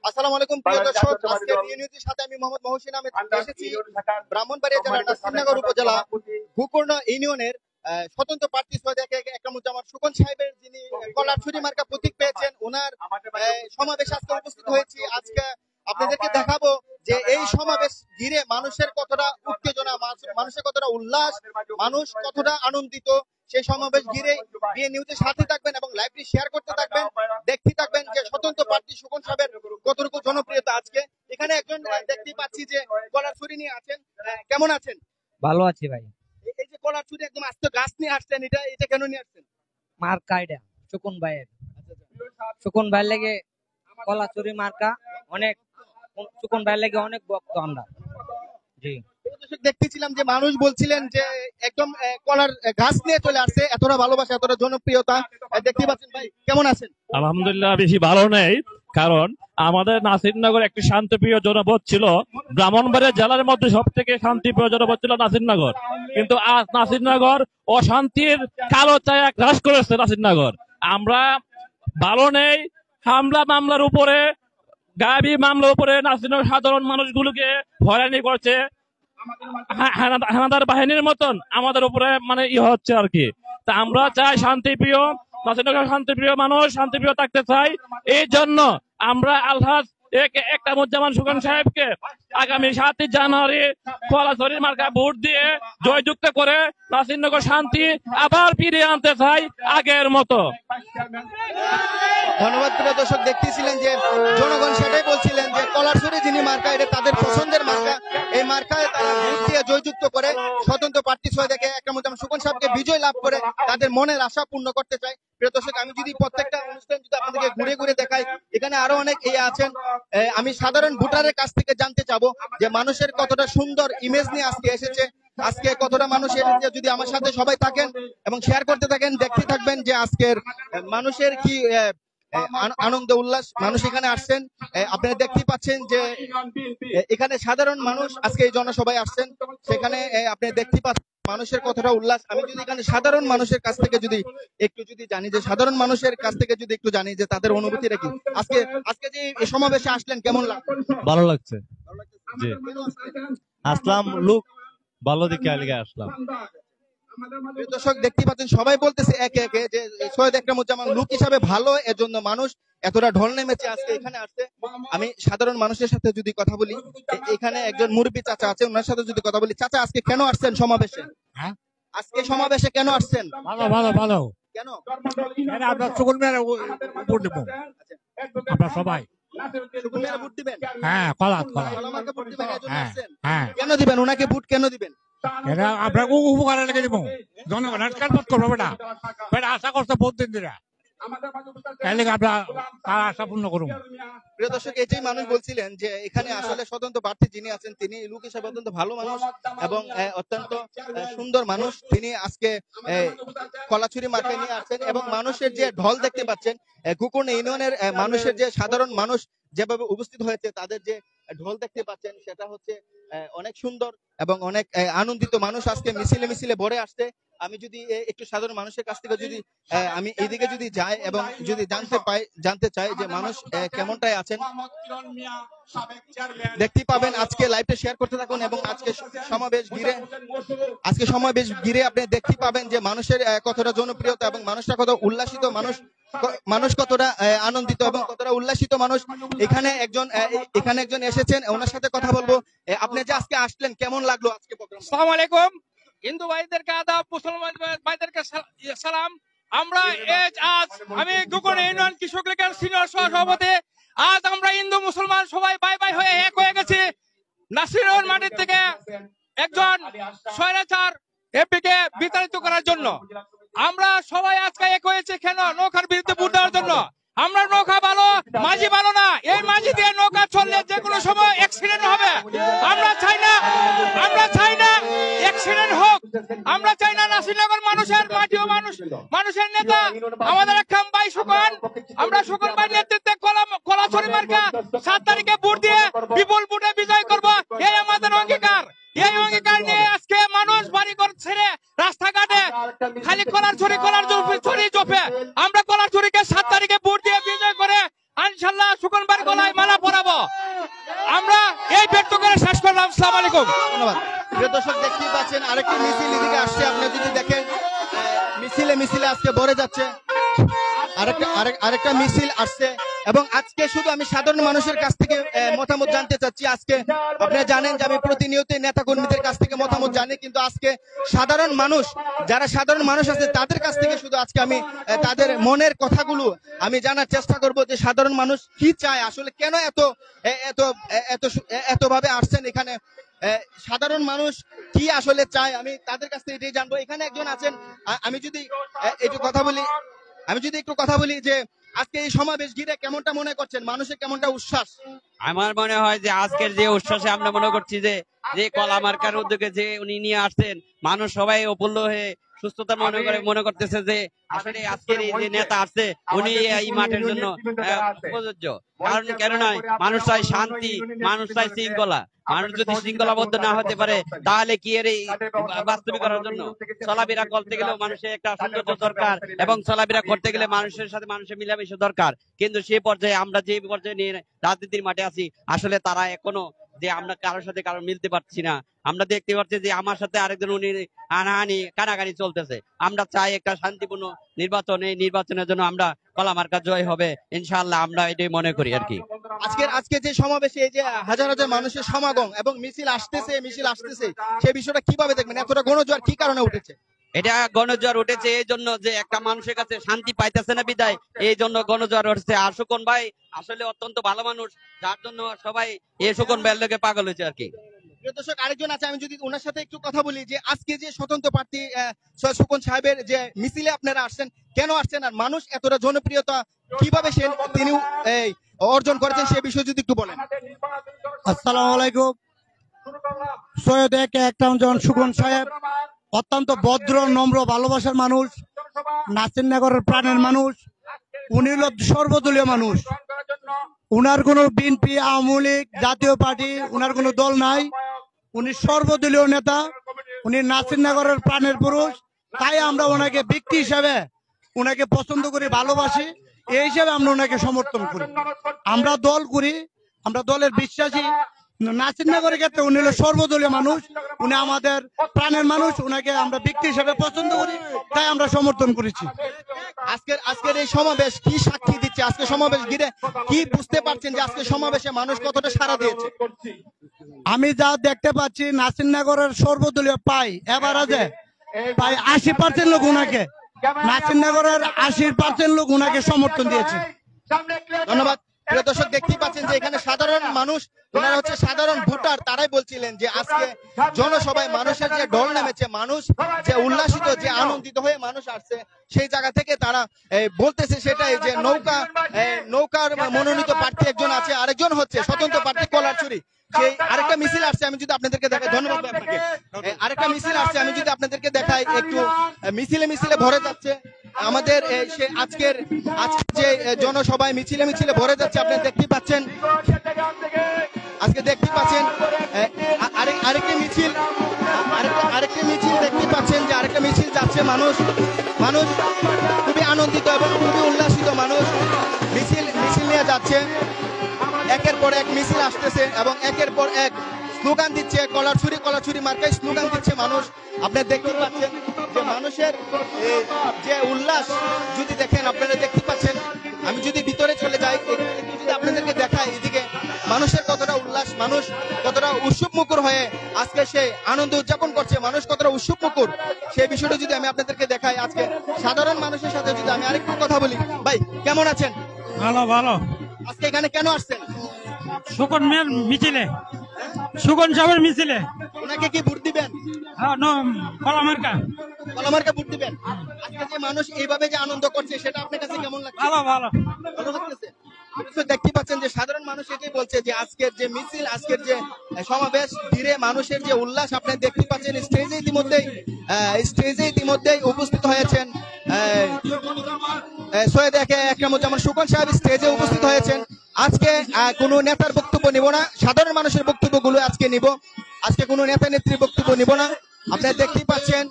আসসালামু আলাইকুম প্রিয় দর্শক, আজকে নিউজের সাথে আমি মোহাম্মদ মহসিন আহমেদ এসেছি ব্রাহ্মণবাড়িয়া জেলার নাসিরনগর উপজেলা গোকর্ণ ইউনিয়নের স্বতন্ত্র প্রার্থী সৈয়দ একরামুজ্জামান সুকন সাহেবের যিনি কলারছড়ি মার্কা প্রতীক পেয়েছেন, ওনার সমাবেশে আজকে উপস্থিত হয়েছি। আজকে আপনাদেরকে দেখাবো যে এই সমাবেশ ঘিরে মানুষের কতটা উত্তেজনা, মানুষের কতটা উল্লাস, মানুষ কতটা আনন্দিত। সেই সমাবেশ ঘিরে বিএ নিউজের সাথে থাকবেন এবং লাইভটি শেয়ার করতে থাকবেন, দেখতে থাকবেন যে স্বতন্ত্র প্রার্থী সুকন সাহেবের কতটুকু জনপ্রিয়তা। আজকে এখানে একজন দেখতে পাচ্ছি যে কলারছড়ি নিয়ে আছেন। কেমন আছেন? ভালো আছি ভাই। এই যে কলারছড়ি একদম আস্ত গাছ নিয়ে আসছেন, এটা কেন নিয়ে আসছেন? মার্কা এটা সুকন ভাইয়ের, সুকন ভাইয়ের লেগে কলারছড়ি মার্কা অনেক, সুকন ভাইয়ের লেগে অনেক ভক্ত আমরা। জি, দেখতেছিলাম যে মানুষ বলছিলেন যে একদম কলার গাছ নিয়ে চলে আসছে, এতটা ভালোবাসা, এতটা জনপ্রিয়তা দেখতে পাচ্ছেন। ভাই কেমন আছেন? আলহামদুলিল্লাহ, বেশি ভালো নেই, কারণ আমাদের নাসিরনগর একটি শান্তিপ্রিয় জনপদ ছিল। ব্রাহ্মণবাড়িয়া জেলার মধ্যে সব থেকে শান্তিপ্রিয় জনপদ ছিল নাসিরনগর, কিন্তু আজ নাসিরনগর অশান্তির কালো ছায়া গ্রাস করেছে নাসিরনগর। আমরা ভালো নেই, হামলা মামলার উপরে, গাবি মামলার উপরে নাসিরনগর সাধারণ মানুষগুলোকে হয়রানি করছে, হানাদার বাহিনীর মতন আমাদের উপরে মানে হচ্ছে আর কি। তা আমরা চাই শান্তিপ্রিয় নাসিরনগর, শান্তিপ্রিয় মানুষ শান্তিপ্রিয় থাকতে চাই। এই জন্য আমরা আলহাজ একরামুজ্জামান সুকন সাহেবকে আগামী 7 জানুয়ারি কলারছড়ি মার্কা ভোট দিয়ে জয়যুক্ত করে নাসিরনগর শান্তি আবার ফিরিয়ে আনতে চাই আগের মতো। ধন্যবাদ। প্রিয় দর্শক, দেখতেছিলেন যে জনগণ সেটাই বলছিলেন যে কলারছড়ি যিনি মার্কা, এটা তাদের পছন্দের মার্কা। এই মার্কায় তারা ভোট দিয়ে জয়যুক্ত করে স্বতন্ত্র প্রার্থী সৈয়দ একরামুজ্জামান সুকন সাহেবকে বিজয় লাভ করে তাদের মনের আশা পূর্ণ করতে চাই। প্রিয় দর্শক, আমি যদি প্রত্যেকটা অনুষ্ঠান যদি আপনাদেরকে ঘুরে ঘুরে দেখাই, এখানে আরো অনেক আছেন। আমি সাধারণ ভোটারের কাছ থেকে জানতে চাবো যে মানুষের কতটা সুন্দর ইমেজ নিয়ে আজকে এসেছে, আজকে কতটা মানুষ এসেছে। যদি আমার সাথে সবাই থাকেন এবং শেয়ার করতে থাকেন, দেখতে থাকবেন যে আজকের মানুষের কি আনন্দ উল্লাস। মানুষ এখানে আসছেন, আপনারা দেখতে পাচ্ছেন যে এখানে সাধারণ মানুষ আজকে এই জনসভায় আসছেন, সেখানে আপনি দেখতে পাচ্ছেন মানুষের কতটা উল্লাস। আমি যদি এখানে সাধারণ মানুষের কাছ থেকে যদি একটু জানি, যে সাধারণ মানুষের কাছ থেকে যদি একটু জানি যে তাদের অনুভূতিটা কি, আজকে যে এই সমাবেশে আসলেন কেমন লাগছে? ভালো লাগছে, জি আসলাম, লোক ভালো দিকে আলিগে আসলাম। দর্শক দেখতে পাচ্ছেন সবাই বলতেছে একে একে যে সৈয়দ একরামুজ্জামান লোক হিসাবে ভালো, এর জন্য মানুষ এতটা ঢল নেমেছে আজকে এখানে আসছে। আমি সাধারণ মানুষের সাথে যদি কথা বলি, এখানে একজন মুরব্বী চাচা আছে, ওনার সাথে যদি কথা বলি। চাচা, আজকে কেন আসছেন সমাবেশে? আজকে সমাবেশে কেন আসছেন? ভালো ভালো ভালো। কেন? আপনার সুকন মেয়ের ভোট দেবো, আপনার সবাই ভোট দিবেন? হ্যাঁ, কেন দিবেন ওনাকে ভোট? কেন দিবেন? এটা আপনার উপকারে লেগে দিব, জনগণের কাজ করবো বেটা, বেটা আশা করছে বহুত দিন ধরে, আশা পূর্ণ করুন। প্রিয় দর্শক, এটাই মানুষ বলছিলেন যে এখানে আসলে স্বতন্ত্র প্রার্থী যিনি আছেন তিনি লোক হিসাবে অত্যন্ত ভালো মানুষ এবং অত্যন্ত সুন্দর মানুষ। তিনি আজকে কলারছড়ি মার্কা নিয়ে আসছেন এবং মানুষের যে ঢল দেখতে পাচ্ছেন, গোকর্ণ ইউনিয়নের মানুষের যে সাধারণ মানুষ যেভাবে উপস্থিত হয়েছে, তাদের যে ঢল দেখতে পাচ্ছেন সেটা হচ্ছে অনেক সুন্দর এবং অনেক আনন্দিত। মানুষ আজকে মিছিলে মিছিলে ভরে আসছে। আমি যদি একটু সাধারণ মানুষের কাছ থেকে যদি আমি এইদিকে যদি যাই এবং যদি জানতে চাই যে মানুষ কেমনটাই আছেন, দেখতে পাবেন। আজকে লাইভটা শেয়ার করতে থাকুন এবং আজকে সমাবেশ ঘিরে আপনি দেখতে পাবেন যে মানুষের কতটা জনপ্রিয়তা এবং মানুষটা কত উল্লাসিত, মানুষ কতটা আনন্দিত এবং কতটা উল্লাসিত মানুষ। এখানে একজন এসেছেন, ওনার সাথে কথা বলবো। আপনি যে আজকে আসলেন, কেমন লাগলো আজকে প্রোগ্রাম? আসসালামু আলাইকুম, হিন্দু ভাইদেরকে আদাব, মুসলমান ভাইদেরকে সালাম। আমি গোকর্ণ ইউনিয়ন কৃষক লীগের সিনিয়র সভাপতি। আজ আমরা হিন্দু মুসলমান সবাই বাই বাই হয়ে এক হয়ে গেছি নাসিরনগর মাটির থেকে একজন স্বৈরাচার এমপিকে বিতাড়িত করার জন্য। আমরা সবাই আজকে এক হয়েছে কেন? নৌকার বিরুদ্ধে ভোট দেওয়ার জন্য। আমরা নৌকা ভালো, মাঝি ভালো না। এই মাঝি দিয়ে নৌকা চললে যে কোনো সময় অ্যাক্সিডেন্ট হবে। আমরা চাই না অ্যাক্সিডেন্ট হোক। আমরা চাই না নাসিরনগর মানুষের মাটিও মানুষের নেতা আমাদের একরাম ভাই সুকন। আমরা সুকন ভাই নেতৃত্বে কলারছড়ি মার্কা 7 তারিখে ভোট দিয়ে বিপুল ভোটে বিজয় করব, এই আমাদের অঙ্গীকার। এই অঙ্গীকার নিয়ে আজকে মানুষ বাড়ি ঘর ছেড়ে রাস্তাঘাটে খালি কলারছড়ি দফে আমরা কলারচুরিকে 7 তারিখে ভোট দিয়ে বিজয় করে ইনশাআল্লাহ সুকন ভাইয়ের গলায় মালা পরাবো। আমরা এই ব্যক্ত করে শেষ করলাম। আসসালামু আলাইকুম। ধন্যবাদ। প্রিয় দর্শক, দেখতেই পাচ্ছেন আরেকটি মিছিল এদিকে আসছে। আপনি যদি দেখেন মিছিলে মিছিলে আজকে ভরে যাচ্ছে, আরেকটা মিছিল আসছে। এবং আজকে শুধু আমি সাধারণ মানুষের কাছ থেকে মতামত জানতে চাচ্ছি। আজকে আপনারা জানেন যে আমি প্রতিনিয়ত নেতা কর্মীদের কাছ থেকে মতামত জানি, কিন্তু আজকে সাধারণ মানুষ, যারা সাধারণ মানুষ আছে তাদের কাছ থেকে শুধু আজকে আমি তাদের মনের কথাগুলো আমি জানার চেষ্টা করব যে সাধারণ মানুষ কি চায়, আসলে কেন এত এত এত এত ভাবে আসছেন এখানে, সাধারণ মানুষ কি আসলে চায়, আমি তাদের কাছ থেকে এটাই জানবো। এখানে একজন আছেন, আমি যদি একটু কথা বলি যে আজকে এই সমাবেশ ঘিরে কেমনটা মনে করছেন, মানুষের কেমনটা উচ্ছ্বাস? আমার মনে হয় যে আজকের যে উচ্ছ্বাসে আমরা মনে করছি যে কলা মার্কার উদ্যোগে যে উনি নিয়ে আসছেন, মানুষ সবাই অপূল্য হয়ে সুস্থতা মনে করতেছে যে আসলে আজকের এই যে নেতা আসছে উনি এই মাঠের জন্য প্রযোজ্য। কারণ কেন নয়, মানুষ চাই শান্তি, মানুষ চাই শৃঙ্খলা। মানুষ যদি শৃঙ্খলাবদ্ধ না হতে পারে তাহলে কি এর এই বাস্তবিকতার জন্য চলাফেরা করতে গেলেও মানুষের একটা সৌন্দর্য দরকার, এবং চলাফেরা করতে গেলে মানুষের সাথে মানুষের মিলামিশা দরকার। কিন্তু সেই পর্যায়ে আমরা যে পর্যায়ে নিয়ে রাজনীতির মাঠে আছি, আসলে তারা এখনো যে আমরা কারোর সাথে কারো মিলতে পারছি না। আমরা দেখতে পাচ্ছি যে আমার সাথে আরেকজন উনি হানাহানি কানাকানি চলতেছে। আমরা চাই একটা শান্তিপূর্ণ নির্বাচন, এই নির্বাচনের জন্য আমরা কলা মার্কা জয় হবে ইনশাআল্লাহ, আমরা এটাই মনে করি আর কি। আজকে যে সমাবেশে এই যে হাজার হাজার মানুষের সমাগম এবং মিছিল আসতেছে সেই বিষয়টা কিভাবে দেখবেন? এতটা গণজোয়ার কি কারণে উঠেছে? এটা গণজোয়ার উঠেছে এই জন্য যে একটা মানুষের কাছে শান্তি পাইতেছে না বিদায়, এই জন্য গণজোয়ার উঠছে। আর সুকন ভাই আসলে অত্যন্ত ভালো মানুষ, যার জন্য সবাই এই সুকন ভাইয়ের লোকে পাগল হয়েছে আর কি। প্রিয় দর্শক, আরেকজন আছে, আমি যদি ওনার সাথে একটু কথা বলি যে আজকে যে স্বতন্ত্র প্রার্থী সুকন সাহেবের যে মিছিলে আপনারা আসছেন, কেন আসছেন, আর মানুষ এতটা জনপ্রিয়তা কিভাবে তিনি অর্জন করেছেন সে বিষয়ে যদি একটু বলেন। আসসালামু আলাইকুম। সৈয়দ একরামজন সুকন সাহেব অত্যন্ত ভদ্র, নম্র, ভালোবাসার মানুষ, নাসিরনগরের প্রাণের মানুষ। উনি হল সর্বদলীয় মানুষ। উনার কোনো বিএনপি, আওয়ামী লীগ, জাতীয় পার্টি, উনার কোনো দল নাই। উনি সর্বদলীয় নেতা, উনি নাসিরনগরের প্রাণের পুরুষ। তাই আমরা ওনাকে ব্যক্তি হিসাবে উনাকে পছন্দ করি, ভালোবাসি। এই হিসাবে আমরা ওনাকে সমর্থন করি। আমরা দল করি, আমরা দলের বিশ্বাসী। নাসিরনগরের ক্ষেত্রে উনি হলো সর্বদলীয় মানুষ, উনি আমাদের প্রাণের মানুষ। উনাকে আমরা ব্যক্তি হিসেবে পছন্দ করি, তাই আমরা সমর্থন করেছি। আজকের এই সমাবেশ কি সাক্ষী দিচ্ছে? আজকে সমাবেশ ঘিরে কি বুঝতে পারছেন যে আজকে সমাবেশে মানুষ কতটা সাড়া দিয়েছে? আমি যা দেখতে পাচ্ছি, নাসিরনগরের সর্বদলীয় এভারেজে প্রায় 80% লোক উনাকে, নাসিরনগরের 80% লোক উনাকে সমর্থন দিয়েছে। ধন্যবাদ। প্রিয় দর্শক, দেখতেই পাচ্ছেন যে এখানে সাধারণ মানুষ, ওনারা হচ্ছে সাধারণ ভোটার, তারাই বলছিলেন যে আজকে জনসভায় মানুষের যে ঢল নেমেছে, মানুষ যে উল্লাসিত, যে আনন্দিত হয়ে মানুষ আসছে, সেই জায়গা থেকে তারা বলতেছে সেটাই যে নৌকার মনোনীত প্রার্থী একজন আছে, আরেকজন হচ্ছে স্বতন্ত্র প্রার্থী কলারচুরি। সেই আরেকটা মিছিল আসছে, আমি যদি আপনাদেরকে দেখাই। ধন্যবাদ আপনাকে। আরেকটা মিছিল আসছে, আমি যদি আপনাদেরকে দেখাই। একটু মিছিলে ভরে যাচ্ছে আমাদের আজকের যে জনসভায় মিছিলে ভরে যাচ্ছে। আপনি দেখতে পাচ্ছেন, আজকে দেখতে পাচ্ছেন আরেকটি মিছিল দেখতে পাচ্ছেন যে আরেকটা মিছিল যাচ্ছে। মানুষ খুবই আনন্দিত এবং খুবই উল্লাসিত। মানুষ মিছিল নিয়ে যাচ্ছে, একের পর এক মিছিল আসতেছে এবং একের পর এক স্লোগান দিচ্ছে। কলারছুরি মার্কায় স্লোগান দিচ্ছে মানুষ। আপনি দেখতে পাচ্ছেন যে মানুষের যে উল্লাস যদি দেখেন, আপনারা দেখতে পাচ্ছেন। আমি যদি ভিতরে চলে যাই, যদি আপনাদেরকে দেখাই এদিকে মানুষের কতটা উল্লাস, মানুষ কতটা উৎসব মুখর হয়ে আজকে সে আনন্দ উদযাপন করছে, মানুষ কতটা উৎসব মুখর, সেই বিষয়টা যদি আমি আপনাদেরকে দেখাই। আজকে সাধারণ মানুষের সাথে যদি আমি আরেকটু কথা বলি। ভাই, কেমন আছেন? ভালো। আজকে এখানে কেন আসছেন? সুকন মেয়ের মিছিলে, সুকন সাহেবের মিছিলে। ওনাকে কি ভোট দিবেন? কলা মার্কা ভোট দিবেন। আজকে যে মানুষ এইভাবে যে আনন্দ করছে, সেটা আপনার কাছে কেমন লাগছে? ভালো লাগতেছে। দেখতে পাচ্ছেন যে সাধারণ মানুষ এটাই বলছে যে আজকের যে মিছিল, আজকের যে সমাবেশ ঘিরে মানুষের যে উল্লাস, আপনি দেখতে পাচ্ছেন। স্টেজে ইতিমধ্যেই উপস্থিত হয়েছেন সৈয়দ একরামুজ্জামান সুকন সাহেব, স্টেজে উপস্থিত হয়েছেন। আজকে কোনো নেতার বক্তব্য নিব না, সাধারণ মানুষের বক্তব্যগুলো আজকে নিব। আজকে কোনো নেতা নেত্রীর বক্তব্য নিব না। আপনারা দেখতেই পাচ্ছেন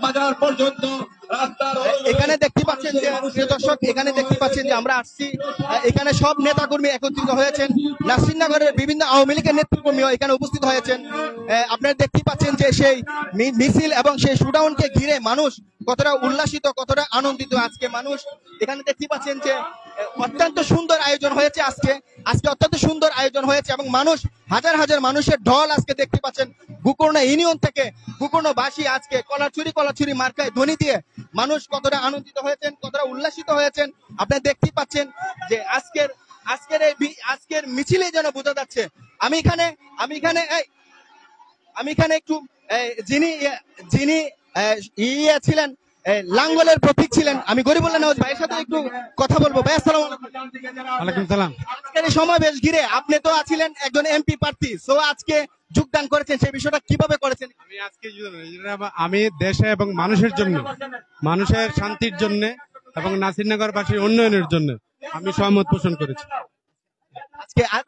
বাজার পর্যন্ত এখানে দেখতে পাচ্ছেন যে প্রিয় দর্শক, এখানে দেখতে পাচ্ছেন যে আমরা আসছি, এখানে সব নেতাকর্মী একত্রিত হয়েছেন, নাসিরনগরের বিভিন্ন আওয়ামী লীগের নেতৃত্বকর্মীও এখানে উপস্থিত হয়েছেন। আপনারা দেখতে পাচ্ছেন যে সেই মিছিল এবং সেই শুডাউনকে ঘিরে মানুষ কতটা উল্লাসিত, কতটা আনন্দিত। আজকে মানুষ এখানে দেখতে পাচ্ছেন যে অত্যন্ত সুন্দর আয়োজন হয়েছে আজকে অত্যন্ত সুন্দর আয়োজন হয়েছে এবং মানুষ হাজার হাজার মানুষের ঢল আজকে দেখতে পাচ্ছেন। গোকর্ণা ইউনিয়ন থেকে গোকর্ণবাসী আজকে কলাছুরি মার্কায় ধ্বনি দিয়ে মানুষ কতটা আনন্দিত হয়েছেন, কতটা উল্লাসিত হয়েছেন আপনারা দেখতেই পাচ্ছেন যে আজকের মিছিলে যেন বোঝা যাচ্ছে। আমি এখানে একটু যিনি ছিলেন লাঙ্গলের প্রতীক ছিলেন, আমি গরিবুল্লাহ নওয়াজ ভাইয়ের সাথে একটু কথা বলবো। ভাই আসসালামু আলাইকুম। সালাম। আজকের এই সমাবেশ ঘিরে আপনি তো ছিলেন একজন এমপি প্রার্থী, সো আজকে যোগদান করেছেন, সেই বিষয়টা কিভাবে করেছেন? আমি দেশে এবং মানুষের জন্য, মানুষের শান্তির জন্য এবং নাসিরনগরবাসীর উন্নয়নের জন্য আমি সহমত পোষণ করেছি।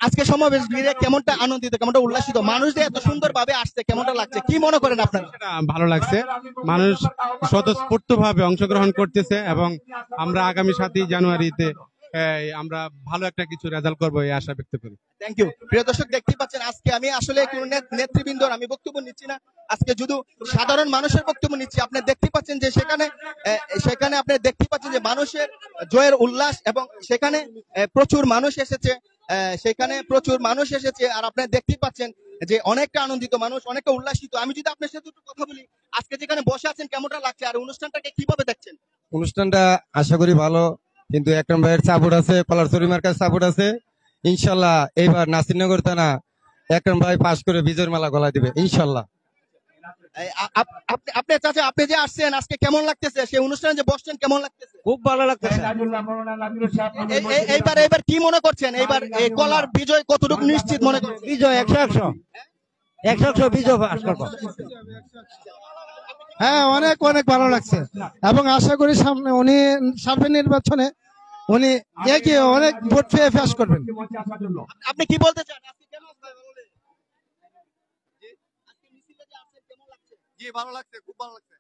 আজকে সমাবেশ ঘিরে কেমনটা আনন্দিত, কেমনটা উল্লাসিত, মানুষ যে এত সুন্দর ভাবে আসছে, কেমনটা লাগছে, কি মনে করেন আপনারা? ভালো লাগছে, মানুষ স্বতঃস্ফূর্ত ভাবে অংশগ্রহণ করতেছে এবং আমরা আগামী 7 জানুয়ারিতে আমরা ভালো একটা কিছু রেজাল্ট করবো এই আশা ব্যক্ত করি। Thank you. প্রিয় দর্শক দেখতেই পাচ্ছেন আজকে আমি আসলে কোন নেতৃবৃন্দর আমি বক্তব্য নিচ্ছি না, আজকে শুধু সাধারণ মানুষের বক্তব্য নিচ্ছি। আপনি দেখতে পাচ্ছেন যে সেখানে আপনি দেখতে পাচ্ছেন যে মানুষের জয়ের উল্লাস এবং সেখানে প্রচুর মানুষ এসেছে, আর আপনি দেখতেই পাচ্ছেন যে অনেকটা আনন্দিত মানুষ, অনেকটা উল্লাসিত। আমি যদি আপনার সাথে একটু কথা বলি, আজকে যেখানে বসে আছেন কেমনটা লাগছে আর অনুষ্ঠানটাকে কিভাবে দেখছেন? অনুষ্ঠানটা আশা করি ভালো, কিন্তু একরাম ভাইয়ের সাপোর্ট আছে, কলারছড়ি মার্কার সাপোর্ট আছে। ইনশাল্লাহ এইবার নাসিরনগর থানা একরাম ভাই পাশ করে বিজয়ের মালা গলায় দিবে ইনশাল্লাহ। আপনি চাচা, আপনি যে আসছেন আজকে কেমন লাগতেছে? সেই অনুষ্ঠানে যে বসছেন কেমন লাগতেছে? খুব ভালো লাগতেছে। এইবার কি মনে করছেন? এইবার এই কলার বিজয় কতটুকু নিশ্চিত মনে করছেন? বিজয় 100% বিজয় পাস করব। হ্যাঁ, অনেক ভালো লাগছে এবং আশা করি সামনে নির্বাচনে উনি অনেক ভোট পেয়ে পাস করবেন। আপনি কি বলতে চান? ভালো লাগছে, খুব ভালো লাগছে।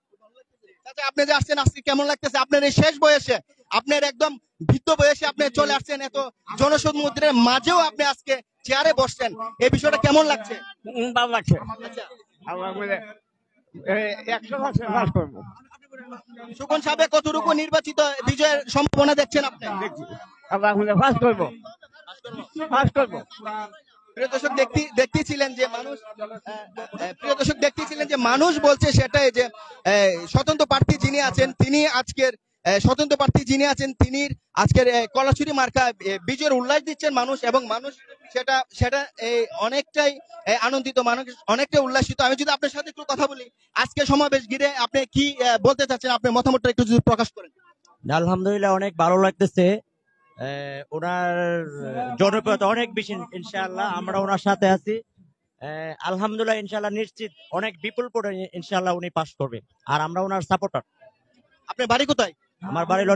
চাচা, আপনি যে আসছেন আজকে কেমন লাগতেছে? আপনার এই শেষ বয়সে, আপনার একদম বৃদ্ধ বয়সে আপনি চলে আসছেন, এত জনসমুদ্রের মাঝেও আপনি আজকে চেয়ারে বসছেন, এই বিষয়টা কেমন লাগছে? ভালো লাগছে। আচ্ছা, আল্লাহ বলে 100% পাস করব। সুকন সাহেব কতটুকু নির্বাচিত বিজয়ের সম্ভাবনা দেখছেন আপনি? আল্লাহ বলে পাস করব। প্রিয় দর্শক দেখতেছিলেন যে মানুষ বলছে সেটাই যে স্বতন্ত্র প্রার্থী যিনি আছেন তিনি আজকের কলাছুরি মার্কা বিজয়ের উল্লাস দিচ্ছেন মানুষ, এবং মানুষ সেটা অনেকটাই আনন্দিত, মানুষ অনেকটাই উল্লাসিত। আমি যদি আপনার সাথে একটু কথা বলি, আজকে সমাবেশ ঘিরে আপনি কি বলতে চাচ্ছেন? আপনার মতামতটা একটু যদি প্রকাশ করেন। আলহামদুলিল্লাহ, অনেক ভালো লাগতেছে। ওনার জনপ্রিয়তা অনেক বেশি, ইনশাআল্লাহ আমরা ওনার সাথে আছি। আলহামদুলিল্লাহ, ইনশাআল্লাহ নিশ্চিত অনেক বিপুল ভোটে ইনশাআল্লাহ উনি পাস করবেন, আর আমরা ওনার সাপোর্টার। আপনার বাড়ি কোথায়? আমার বাড়ি হলো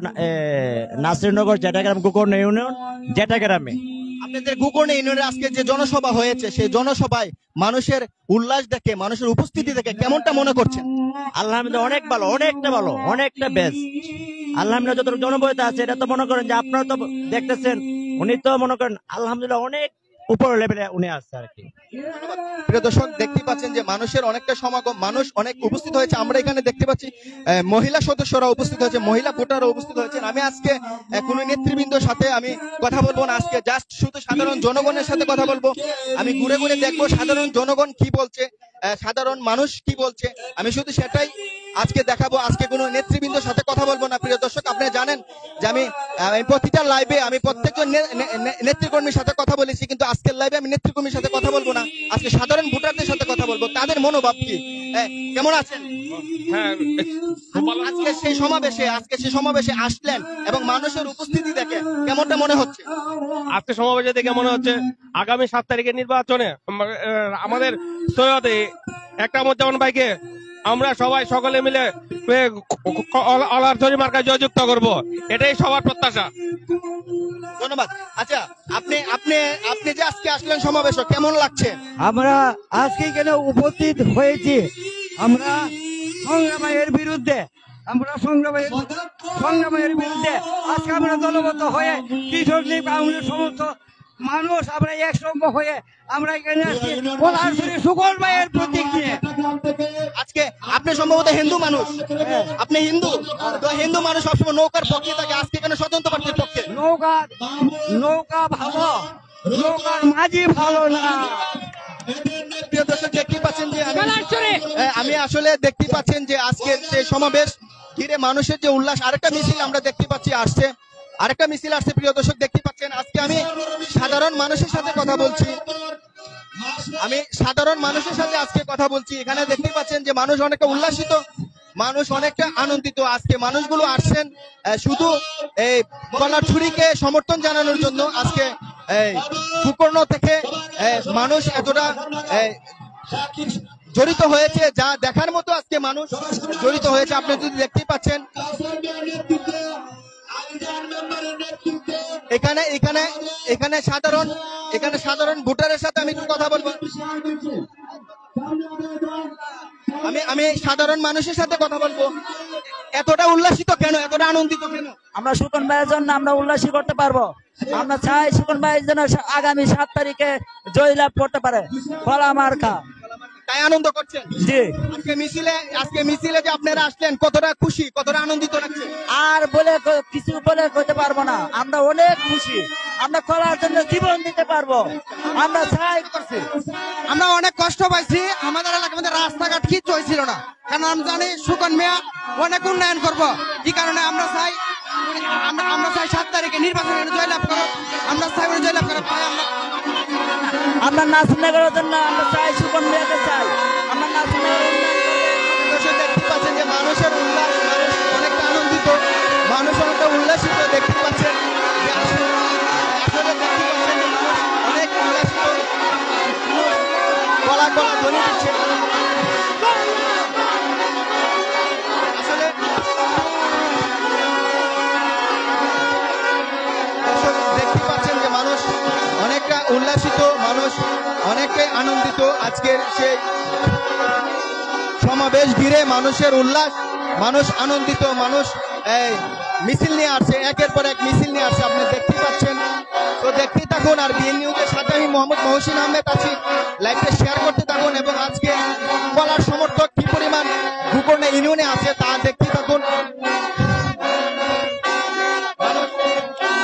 নাসিরনগর জেটাগ্রাম, গোকর্ণা ইউনিয়ন, জেটাগ্রামে। আপনাদের গোকর্ণা ইউনিয়নের আজকে যে জনসভা হয়েছে, সেই জনসভায় মানুষের উল্লাস দেখে, মানুষের উপস্থিতি দেখে কেমনটা মনে করছেন? আলহামদুলিল্লাহ, অনেক ভালো, অনেকটা বেস্ট। আলহামদুলিল্লাহ, যত জনপ্রিয়তা আছে এটা তো মনে করেন যে আপনারা তো দেখতেছেন, উনি তো মনে করেন আলহামদুলিল্লাহ অনেক উপর লেভেলে উনি আসছে আর কি। প্রিয় দর্শক দেখতেই পাচ্ছেন যে মানুষের অনেকটা সমাগম, মানুষ অনেক উপস্থিত হয়েছে। আমরা এখানে দেখতে পাচ্ছি মহিলা সদস্যরা উপস্থিত হয়েছে, মহিলা ভোটাররা উপস্থিত হয়েছেন। আমি আজকে কোন নেতৃবৃন্দর সাথে আমি কথা বলবো না, আজকে জাস্ট শুধু সাধারণ জনগণের সাথে কথা বলবো। আমি ঘুরে ঘুরে দেখবো সাধারণ জনগণ কি বলছে, সাধারণ মানুষ কি বলছে, আমি শুধু সেটাই আজকে দেখাবো। আজকে কোনো নেতৃবৃন্দর সাথে কথা বলবো না। প্রিয় দর্শক, আপনারা জানেন যে আমি প্রতিটা লাইভে আমি প্রত্যেকজন নেতৃকর্মীর সাথে কথা বলেছি, কিন্তু আজকের লাইভে আমি নেতৃকর্মীর সাথে কথা বলবো না, আজকে সাধারণ ভোটারদের সাথে কথা বলবো, তাদের মনোভাব কি। কেমন আছেন? আজকে সেই সমাবেশে আসলেন এবং মানুষের উপস্থিতি দেখে কেমনটা মনে হচ্ছে? আজকে সমাবেশে দেখে মনে হচ্ছে আগামী 7 তারিখের নির্বাচনে আমাদের সৈয়দ একরামুজ্জামান ভাইকে আমরা সকলে মিলে কলারছড়ি মার্কায় জয়যুক্ত করব, এটাই সবার প্রত্যাশা। ধন্যবাদ। আচ্ছা, আপনি যে আজকে আসলেন সমাবেশ, কেমন লাগছে? আমরা আজকে এখানে উপস্থিত হয়েছি, আমরা সংগ্রামের বিরুদ্ধে আমরা সংগ্রামের বিরুদ্ধে আজকে আমরা দলবদ্ধ হয়ে কৃষক লীগ আওয়ামী লীগ সমস্ত মানুষ আমরা একসঙ্গে হয়ে আমরা এখানে আসছি পলাশপুরের সুকল ভাইয়ের প্রতীক নিয়ে। আজকে আপনি সম্ভবত হিন্দু মানুষ, আপনি হিন্দু, তো হিন্দু মানুষ সবসময় নৌকার পক্ষে থাকে, আজকে কেন স্বতন্ত্র প্রার্থীর পক্ষে? নৌকা ভালো, নৌকার মাঝি ভালো না। প্রিয় দর্শক দেখতে পাচ্ছেন যে আমি আসলে দেখতে পাচ্ছেন যে আজকের যে সমাবেশ ঘিরে মানুষের যে উল্লাস, আরেকটা মিছিল আমরা দেখতে পাচ্ছি আসছে, আরেকটা মিছিল আসছে। প্রিয় দর্শক দেখতে পাচ্ছেন আজকে আমি সাধারণ মানুষের সাথে কথা বলছি, আজকে কথা বলছি। এখানে দেখতে পাচ্ছেন যে মানুষ অনেকটা উল্লাসিত, মানুষ অনেকটা আনন্দিত। আজকে মানুষগুলো আসছেন শুধু এই কলারছড়িকে সমর্থন জানানোর জন্য। আজকে কুকর্ণ থেকে মানুষ এতটা জড়িত হয়েছে, যা দেখার মতো আজকে মানুষ জড়িত হয়েছে। আপনি যদি দেখতেই পাচ্ছেন এখানে সাধারণ ভোটারের সাথে আমি একটু কথা বলবো। আমি সাধারণ মানুষের সাথে কথা বলবো। এতটা উল্লাসিত কেন, এতটা আনন্দিত কেন? আমরা সুকন ভাইয়ের জন্য আমরা উল্লাসী করতে পারবো। আমরা চাই সুকন ভাইয়ের জন্য আগামী 7 তারিখে জয়লাভ করতে পারে কলা মার্কা। তাই আনন্দ করছেন? জি। আজকে মিছিলে যে আপনারা আসলেন, কতটা খুশি, কতটা আনন্দিত লাগছে? আর কিছু বলে করতে পারবো না, আমরা অনেক খুশি। আমরা কলার জন্য জীবন দিতে পারবো, আমরা চাই করছি। আমরা অনেক কষ্ট পাইছি, আমাদের এলাকার মধ্যে রাস্তাঘাট কিচ্ছু হয়েছিল না, কারণ আমরা জানি সুকন মিয়া অনেক উন্নয়ন করবো। এই কারণে আমরা চাই 7 তারিখে নির্বাচনে জয়লাভ করো, আমরা চাই জয়লাভ করো। আমরা নাসিরনগরের জন্য আমরা চাই সুকন মিয়াকে চাই, আমরা নাসিরনগরের দেখতে পাচ্ছেন যে মানুষের উল্লাস, মানুষ অনেকটা আনন্দিত, মানুষ অনেকটা উল্লাসিত। দেখতে পাচ্ছেন যে আসলে দেখতে পাচ্ছেন যে মানুষ অনেক উল্লাসিত, গলা ধ্বনি দিচ্ছে। আসলে দেখতে পাচ্ছেন যে মানুষ অনেকটা উল্লাসিত, মানুষ অনেকটাই আনন্দিত। আজকের সেই সমাবেশ ঘিরে মানুষের উল্লাস, মানুষ আনন্দিত, মানুষ মিছিল নিয়ে আসছে, একের পর এক মিছিল নিয়ে আসছে, আপনি দেখতেই পাচ্ছেন। তো দেখতেই থাকুন, আর বিএন নিউজের সাথে আমি মোহাম্মদ মহসিন আহমেদ আছি। লাইভটা শেয়ার করতে থাকুন এবং আজকে কলার সমর্থক কি পরিমাণ গোকর্ণ ইউনিয়নে আছে তা দেখতেই থাকুন। মানুষ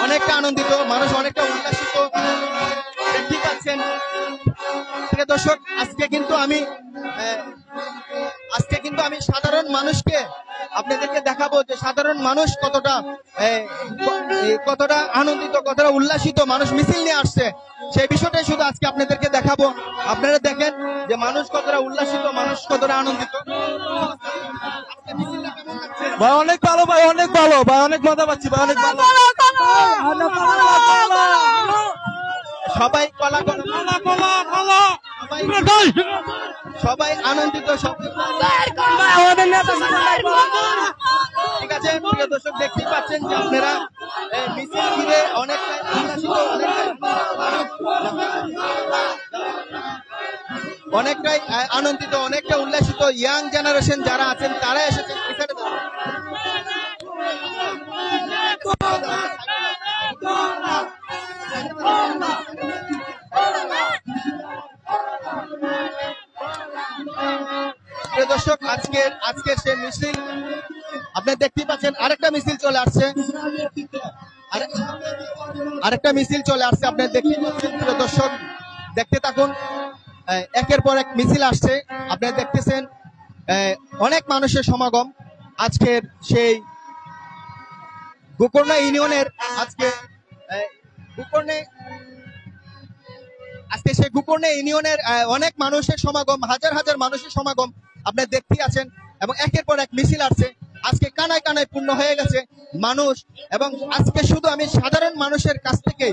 অনেকটা আনন্দিত, মানুষ অনেকটা উল্লাসিত, দেখতেই পাচ্ছেন। দর্শক আজকে কিন্তু আমি সাধারণ মানুষকে আপনাদেরকে দেখাবো যে সাধারণ মানুষ কতটা আনন্দিত, কতটা উল্লাসিত, মানুষ মিছিল নিয়ে আসছে, সেই বিষয়টাই শুধু আজকে আপনাদেরকে দেখাবো। আপনারা দেখেন যে মানুষ কতটা উল্লাসিত, মানুষ কতটা আনন্দিত। ভাই অনেক ভালো, ভাই অনেক ভালো, ভাই অনেক মজা পাচ্ছি, ভাই অনেক ভালো। সবাই সবাই আনন্দিত, ঠিক আছে। প্রিয় দর্শক দেখতেই পাচ্ছেন যে আপনারা মিছিল ঘিরে অনেকটাই আনন্দিত, অনেকটা উল্লাসিত। ইয়াং জেনারেশন যারা আছেন তারা এসেছেন এখানে। দর্শক আজকের সে মিছিল আপনি দেখতে পাচ্ছেন, আরেকটা মিছিল চলে আসছে, আপনি দেখতে পাচ্ছেন। প্রিয় দর্শক দেখতে থাকুন, একের পর এক মিছিল আসছে, আপনারা দেখতেছেন অনেক মানুষের সমাগম। আজকের সেই গোকর্ণ ইউনিয়নের সেই গোকর্ণ ইউনিয়নের অনেক মানুষের সমাগম, হাজার হাজার মানুষের সমাগম আপনি দেখতেই আছেন এবং একের পর এক মিছিল আসছে। আজকে কানায় কানায় পূর্ণ হয়ে গেছে মানুষ। এবং আজকে শুধু আমি সাধারণ মানুষের কাছ থেকে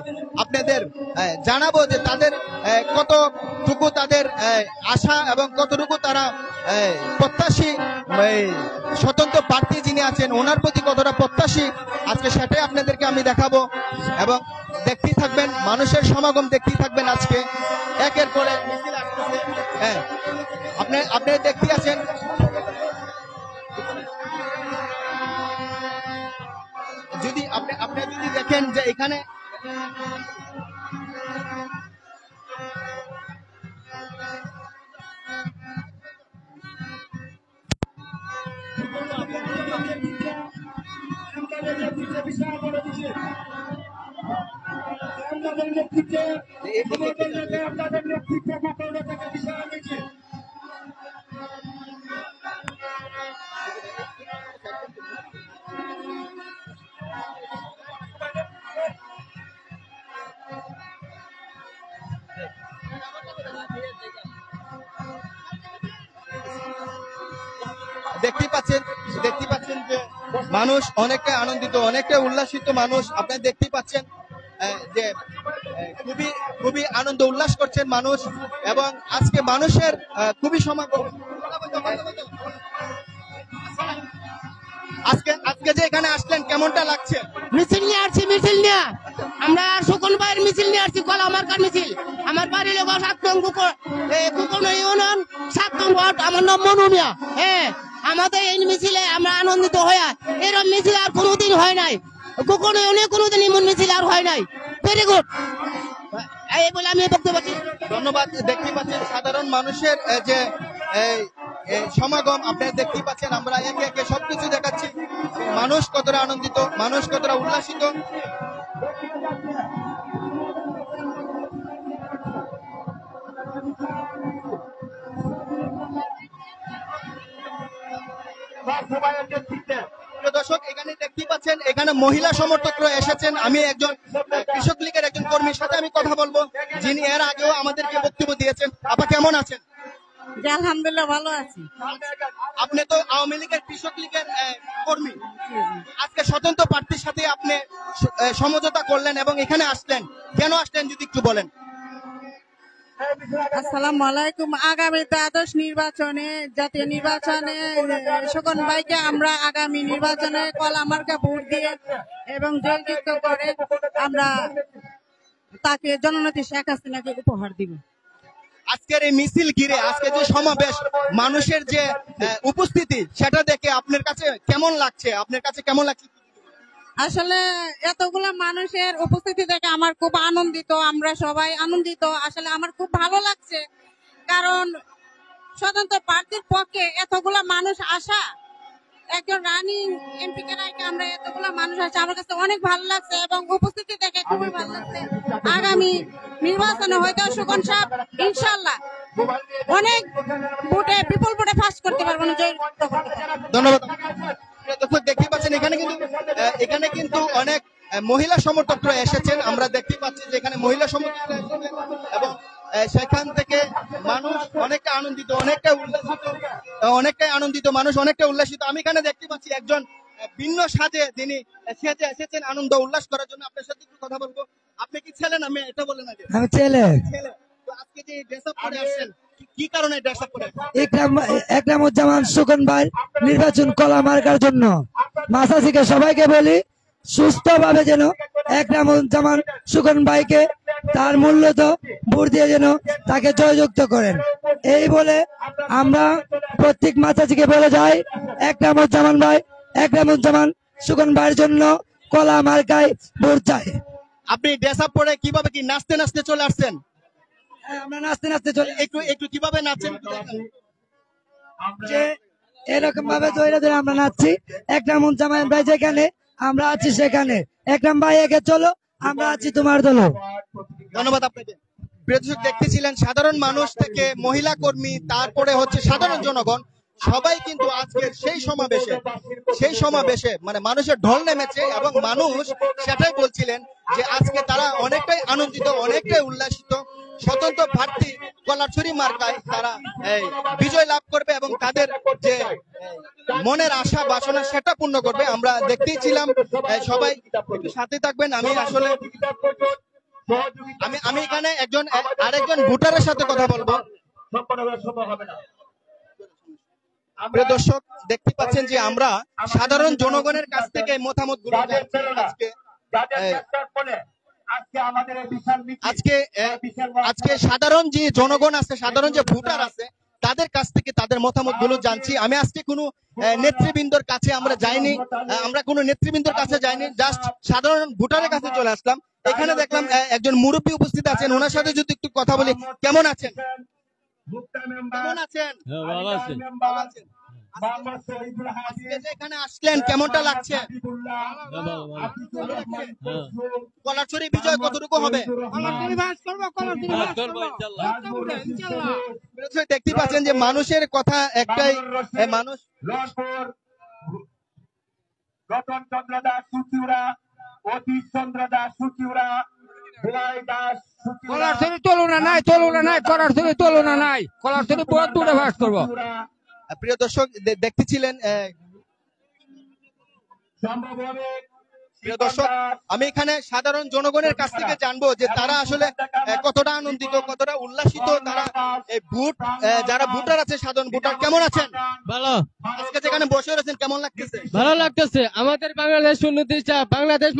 আপনাদের জানাবো যে তাদের কতটুকু তাদের আশা এবং কতটুকু তারা প্রত্যাশী, স্বতন্ত্র প্রার্থী যিনি আছেন ওনার প্রতি কতটা প্রত্যাশী, আজকে সেটাই আপনাদেরকে আমি দেখাবো। এবং দেখতেই থাকবেন, মানুষের সমাগম দেখতেই থাকবেন। আজকে একের পর এক মিছিল আসতেছে। হ্যাঁ, আপনি দেখতেই আছেন, আপনি আপনি যদি দেখেন যে এখানে দেখতেই পাচ্ছেন যে মানুষ অনেকটা আনন্দিত, অনেকটা উল্লাসিত মানুষ। আপনারা দেখতেই পাচ্ছেন যে খুবই খুবই আনন্দ উল্লাস করছেন মানুষ, এবং আজকে মানুষের খুবই সমাগম। আজকে যে এখানে আসলেন কেমনটা লাগছে? মিছিল নিয়ে আসছি, মিছিল নিয়ে আমরা সুকুন ভাইয়ের মিছিল নিয়ে আসছি, কলা মার্কার মিছিল। আমার বাড়ি লোক 7 নং কুকুন ইউনিয়ন 7 নং ওয়ার্ড, আমার নাম মনু মিয়া। হ্যাঁ, আমাদের এই মিছিলে আমরা আনন্দিত হইয়া, এরকম মিছিল আর কোনোদিন হয় নাই, কুকুন ইউনিয়নে কোনোদিন এমন মিছিল আর হয় নাই। ভেরি গুড, এই বলে আমি বক্তব্য। ধন্যবাদ। দেখতে পাচ্ছেন সাধারণ মানুষের যে সমাগম, আপনারা দেখতেই পাচ্ছেন। আমরা একে একে সবকিছু দেখাচ্ছি, মানুষ কতটা আনন্দিত, মানুষ কতটা উল্লাসিত। দর্শক, এখানে দেখতেই পাচ্ছেন এখানে মহিলা সমর্থকরা এসেছেন। আমি একজন কৃষক লীগের একজন কর্মীর সাথে আমি কথা বলবো, যিনি এর আগেও আমাদেরকে বক্তব্য দিয়েছেন। আপা কেমন আছেন? আলহামদুলিল্লাহ ভালো আছি। আপনি তো আওয়ামী লীগের কৃষক লীগের কর্মী, আজকে স্বতন্ত্র প্রার্থীর সাথে আপনি সমঝোতা করলেন এবং এখানে আসলেন, কেন আসলেন যদি একটু বলেন? আসসালামু আলাইকুম। আগামী দ্বাদশ নির্বাচনে, জাতীয় নির্বাচনে সুকন ভাইকে আমরা আগামী নির্বাচনে কলা মার্কা ভোট দিয়ে এবং জয়যুক্ত করে আমরা তাকে জননেত্রী শেখ হাসিনাকে উপহার দিব। আজকের এই মিছিল ঘিরে, আজকে যে সমাবেশ, মানুষের যে উপস্থিতি, সেটা দেখে আপনার কাছে কেমন লাগছে? আসলে এতগুলা মানুষের উপস্থিতি দেখে আমার খুব আনন্দিত, আমরা সবাই আনন্দিত। আসলে আমার খুব ভালো লাগছে, কারণ স্বতন্ত্র প্রার্থীর পক্ষে এতগুলা মানুষ আসা, একজন রানিং এমপি কে রাখে আমরা এতগুলা মানুষ আসা, আমার কাছে অনেক ভালো লাগছে এবং উপস্থিতি দেখে খুবই ভালো লাগছে। আগামী নির্বাচনে হয়তো সুকন সাহেব ইনশাল্লাহ অনেক ভোটে, বিপুল ভোটে ফার্স্ট করতে পারবো না, জয়যুক্ত করতে পারবো। ধন্যবাদ। দেখতে পাচ্ছেন এখানে কিন্তু অনেক মহিলা সমর্থকরা এসেছেন। আমরা দেখতে পাচ্ছি যে এখানে মহিলা সমর্থকরা এসেছেন এবং সেখান থেকে মানুষ অনেকটা আনন্দিত, মানুষ অনেকটা উল্লাসিত। আমি এখানে দেখতে পাচ্ছি একজন ভিন্ন সাজে তিনি সেজে এসেছেন আনন্দ উল্লাস করার জন্য। আপনার সাথে একটু কথা বলবো। আপনি কি ছেলে না মেয়ে এটা বলেন আগে? আমি ছেলে। তো আজকে যে ড্রেস আপ করে আসছেন, কি কারণে ড্রেস আপ করে? একরামুজ্জামান সুকন ভাই নির্বাচন কলা মার্কার জন্য মাসাসিকে সবাইকে বলি সুস্থভাবে যেন একরামুজ্জামান সুকন ভাইকে তার মূল্যত ভোট দিয়ে যেন তাকে জয়যুক্ত করেন, এই বলে আমরা প্রত্যেক মাসাসিকে বলে যাই একরামুজ্জামান সুকন ভাইয়ের জন্য কলা মার্কায় ভোট চাই। আপনি ড্রেস আপ করে কিভাবে, কি নাচতে নাচতে চলে আসছেন? আমরা নাচতে নাচতে চলে, একটু কিভাবে নাচেন? যে এরকম ভাবে ধরে ধরে আমরা নাচছি। একরামুজ্জামান ভাই যেখানে আমরা আছি সেখানে, একরাম ভাই একে চলো, আমরা আছি তোমার দল। ধন্যবাদ আপনাকে। প্রিয় দর্শক, দেখতেছিলেন সাধারণ মানুষ থেকে মহিলা কর্মী, তারপরে হচ্ছে সাধারণ জনগণ, সবাই কিন্তু আজকের সেই সমাবেশে মানে মানুষের ঢল নেমেছে এবং মানুষ সেটাই বলছিলেন যে আজকে তারা অনেকটাই আনন্দিত, অনেকটাই উল্লাসিত। স্বতন্ত্র প্রার্থী কলারছড়ি মার্কায় তারা বিজয় লাভ করবে এবং তাদের যে মনের আশা বাসনা সেটা পূর্ণ করবে। আমরা দেখতেই ছিলাম, সবাই একটু সাথে থাকবেন। আমি এখানে আরেকজন ভোটারের সাথে কথা বলবো। প্রিয় দর্শক, দেখতে পাচ্ছেন যে আমরা সাধারণ জনগণের কাছ থেকে মতামত গুলো আজকে সাধারণ যে জনগণ আছে, সাধারণ যে ভোটার আছে, তাদের কাছ থেকে তাদের মতামত গুলো জানছি। আমি আজকে কোনো নেতৃবৃন্দর কাছে আমরা যাইনি, আমরা কোনো নেতৃবৃন্দর কাছে যাইনি, জাস্ট সাধারণ ভোটারের কাছে চলে আসলাম। এখানে দেখলাম একজন মুরব্বী উপস্থিত আছেন, ওনার সাথে যদি একটু কথা বলি। কেমন আছেন? কেমন আছেন? ভালো আছি। ভালো আছেন। আজকে যে এখানে আসলেন কেমনটা লাগছে? কলারছড়ি বিজয় কতটুকু হবে? দেখতে পাচ্ছেন যে মানুষের কথা একটাই, মানুষ রতন চন্দ্র দাস সুচিউরা, অতীশ চন্দ্র দাস সুচিউরা, বিনয় দাস কলারছড়ি তুলনা নাই, তুলনা নাই, কলারছড়ি তুলনা নাই, কলারছড়ি বহুত দূরে বাস করবো। প্রিয় দর্শক দেখতেছিলেন, প্রিয় দর্শক আমি এখানে সাধারণ জনগণের কাছ থেকে জানবো যে তারা আসলে কতটা আনন্দিত, কতটা উল্লাসিত, তারা এই ভোট, যারা ভোটার আছে সাধারণ ভোটার কেমন আছেন? ভালো। আজকে যেখানে বসে রয়েছেন কেমন লাগতেছে? ভালো লাগতেছে। আমাদের বাংলাদেশ উন্নতি চা, বাংলাদেশ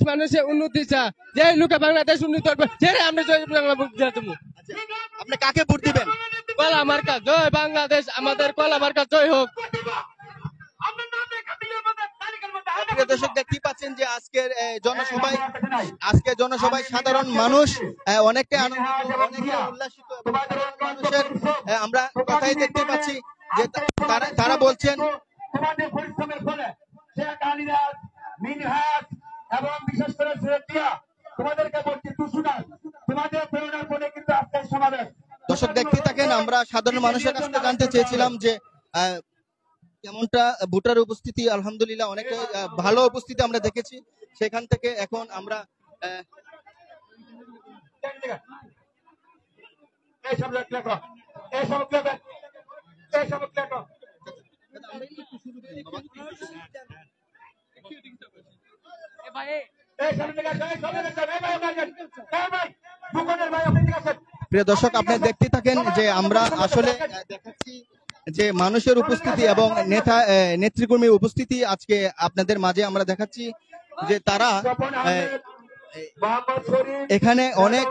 মানুষের উন্নতি চা, যে লোকে বাংলাদেশ উন্নতি করবে সেটা আমরা জয় বাংলা ভোট দিয়ে দেবো। আপনি কাকে ভোট দিবেন? কলা মার্কা জয় বাংলাদেশ, আমাদের কলা মার্কা জয় হোক। প্রিয় দর্শক দেখতেই পাচ্ছেন যে আজকের জনসভায় সাধারণ মানুষ অনেকটা আনন্দিত, অনেকে উল্লাসিত এবং মানুষের আমরা কথাই দেখতে পাচ্ছি যে তারা বলছেন তোমাদের পরিশ্রমের ফলে শেখ আলিরাজ, মিনহাজ এবং বিশেষ করে শ্রেয়া তোমাদেরকে বলছি তুষুদাস, তোমাদের প্রেরণার ফলে কিন্তু আজকের সমাবেশ। দর্শক দেখতে থাকেন, আমরা সাধারণ মানুষের কাছ থেকে জানতে চেয়েছিলাম যে কেমনটা ভোটার উপস্থিতি। আলহামদুলিল্লাহ অনেকটা ভালো উপস্থিতি আমরা দেখেছি। সেখান থেকে এখন আমরা প্রিয় দর্শক আপনি দেখতে থাকেন যে আমরা আসলে দেখাচ্ছি যে মানুষের উপস্থিতি এবং নেতৃকর্মীর উপস্থিতি আজকে আপনাদের মাঝে আমরা দেখাচ্ছি যে তারা এখানে অনেক